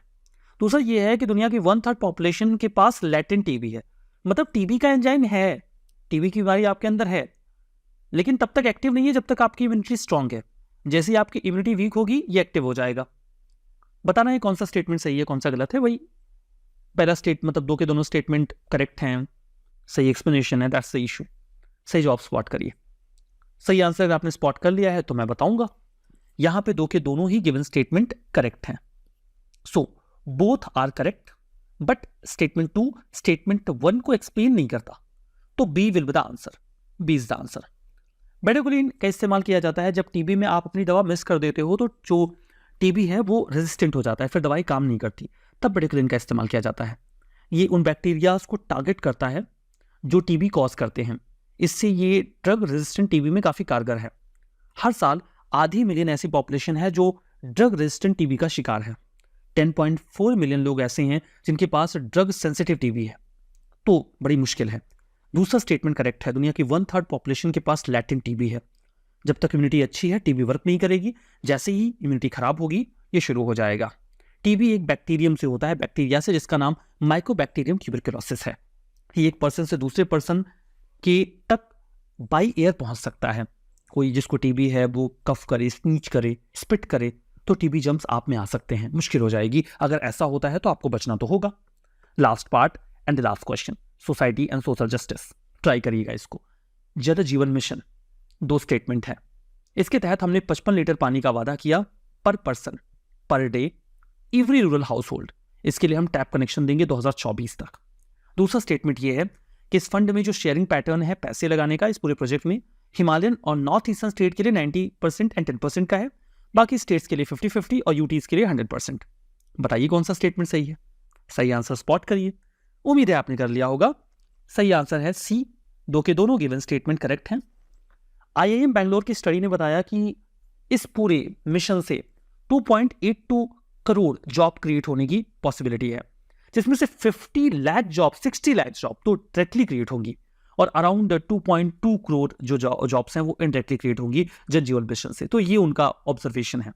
दूसरा यह है कि दुनिया की 1/3 पॉपुलेशन के पास लैटेंट टीबी है, मतलब टीबी का एंजाइम है, टीबी की बीमारी आपके अंदर है, लेकिन तब तक एक्टिव नहीं है जब तक आपकी इम्यूनिटी स्ट्रांग है। जैसे ही आपकी इम्यूनिटी वीक होगी ये एक्टिव हो जाएगा। बताना है कौन सा स्टेटमेंट सही है कौन सा गलत है। वही पहला मतलब दो के दोनों स्टेटमेंट करेक्ट हैं, सही एक्सप्लेनेशन है, दैट्स द इशू। सही जवाब स्पॉट करिए। सही आंसर अगर आपने स्पॉट कर लिया है तो मैं बताऊंगा। यहां पे दो के दोनों ही गिवन स्टेटमेंट करेक्ट हैं। So both are correct, but statement 2 statement 1 को एक्सप्लेन नहीं करता, तो B will be the answer. B is the answer. बेटाकुलिन का इस्तेमाल किया जाता है जब टीबी में आप अपनी दवा मिस कर देते हो, तो जो टीबी है वो रेजिस्टेंट हो जाता है, फिर दवाई काम नहीं करती, तब बेटाकुलिन का इस्तेमाल किया जाता है। ये उन बैक्टीरियाज को टारगेट करता है जो टीबी कॉज करते हैं, इससे ये ड्रग रेजिस्टेंट टीबी में काफी कारगर है। हर साल आधी मिलियन ऐसी पॉपुलेशन है जो ड्रग रेजिस्टेंट टीबी का शिकार है। 10.4 मिलियन लोग ऐसे हैं जिनके पास ड्रग सेंसिटिव टीबी है, तो बड़ी मुश्किल है। दूसरा स्टेटमेंट करेक्ट है, दुनिया की 1/3 पॉपुलेशन के पास लैटेंट टीबी है। जब तक इम्यूनिटी अच्छी है टीबी वर्क नहीं करेगी, जैसे ही इम्यूनिटी खराब होगी ये शुरू हो जाएगा। टीबी एक बैक्टीरियम से होता है, बैक्टीरिया से, जिसका नाम माइकोबैक्टीरियम ट्यूबरकुलोसिस है। ये एक पर्सन से दूसरे पर्सन के तक बाई एयर पहुंच सकता है। कोई जिसको टीबी है वो कफ करे, स्नीच करे, स्पिट करे, तो टीबी जम्स आप में आ सकते हैं, मुश्किल हो जाएगी। अगर ऐसा होता है तो आपको बचना तो होगा। Last part and the last question, society and social justice. Try करिएगा इसको। जल जीवन मिशन 2 स्टेटमेंट है। इसके तहत हमने 55 लीटर पानी का वादा किया पर person per day every rural house hold. इसके लिए हम टैप कनेक्शन देंगे 2024 तक। दूसरा स्टेटमेंट यह है कि इस फंड में जो शेयरिंग पैटर्न है पैसे लगाने का इस पूरे प्रोजेक्ट में, हिमालयन और नॉर्थ ईस्टर्न स्टेट के लिए 90% एंड 10% का है, बाकी स्टेट्स के लिए 50-50 और यूटीज के लिए 100%। बताइए कौन सा स्टेटमेंट सही है। सही आंसर स्पॉट करिए। उम्मीद है आपने कर लिया होगा। सही आंसर है सी, दो के दोनों गिवन स्टेटमेंट करेक्ट हैं। IIM बैंगलोर की स्टडी ने बताया कि इस पूरे मिशन से 2.82 करोड़ जॉब क्रिएट होने की पॉसिबिलिटी है, जिसमें से 50 लाख जॉब, 60 लाख जॉब तो डायरेक्टली क्रिएट होंगी और अराउंड 2.2 करोड़ जो जॉब्स हैं वो इनडायरेक्टली क्रिएट होंगी जल जीवन मिशन से। तो ये उनका ऑब्जर्वेशन है।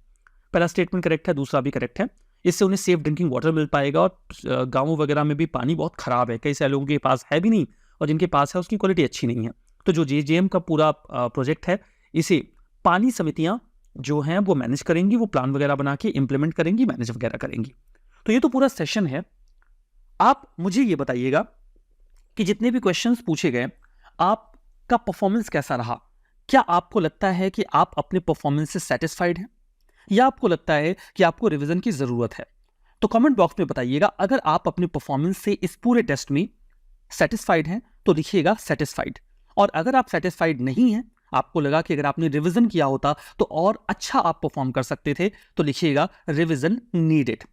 पहला स्टेटमेंट करेक्ट है, दूसरा भी करेक्ट है। इससे उन्हें सेफ ड्रिंकिंग वाटर मिल पाएगा और गाँवों वगैरह में भी पानी बहुत खराब है, कई सारे लोगों के पास है भी नहीं, और जिनके पास है उसकी क्वालिटी अच्छी नहीं है। तो जो JJM का पूरा प्रोजेक्ट है, इसे पानी समितियां जो हैं वो मैनेज करेंगी, वो प्लान वगैरह बना के इंप्लीमेंट करेंगी, मैनेज वगैरह करेंगी। तो ये तो पूरा सेशन है। आप मुझे ये बताइएगा कि जितने भी क्वेश्चंस पूछे गए आपका परफॉर्मेंस कैसा रहा। क्या आपको लगता है कि आप अपने परफॉर्मेंस से सेटिस्फाइड हैं, या आपको लगता है कि आपको रिवीजन की जरूरत है? तो कमेंट बॉक्स में बताइएगा। अगर आप अपने परफॉर्मेंस से इस पूरे टेस्ट में सेटिस्फाइड हैं तो लिखिएगा सेटिस्फाइड, और अगर आप सेटिस्फाइड नहीं हैं, आपको लगा कि अगर आपने रिवीजन किया होता तो और अच्छा आप परफॉर्म कर सकते थे, तो लिखिएगा रिवीजन नीडेड।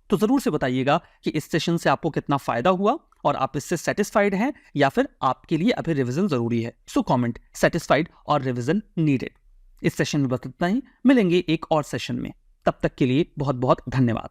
तो जरूर से बताइएगा कि इस सेशन से आपको कितना फायदा हुआ और आप इससे सेटिस्फाइड हैं या फिर आपके लिए अभी रिवीजन जरूरी है। सो कमेंट सेटिस्फाइड और रिवीजन नीडेड। इस सेशन में बस इतना ही, मिलेंगे एक और सेशन में। तब तक के लिए बहुत बहुत धन्यवाद।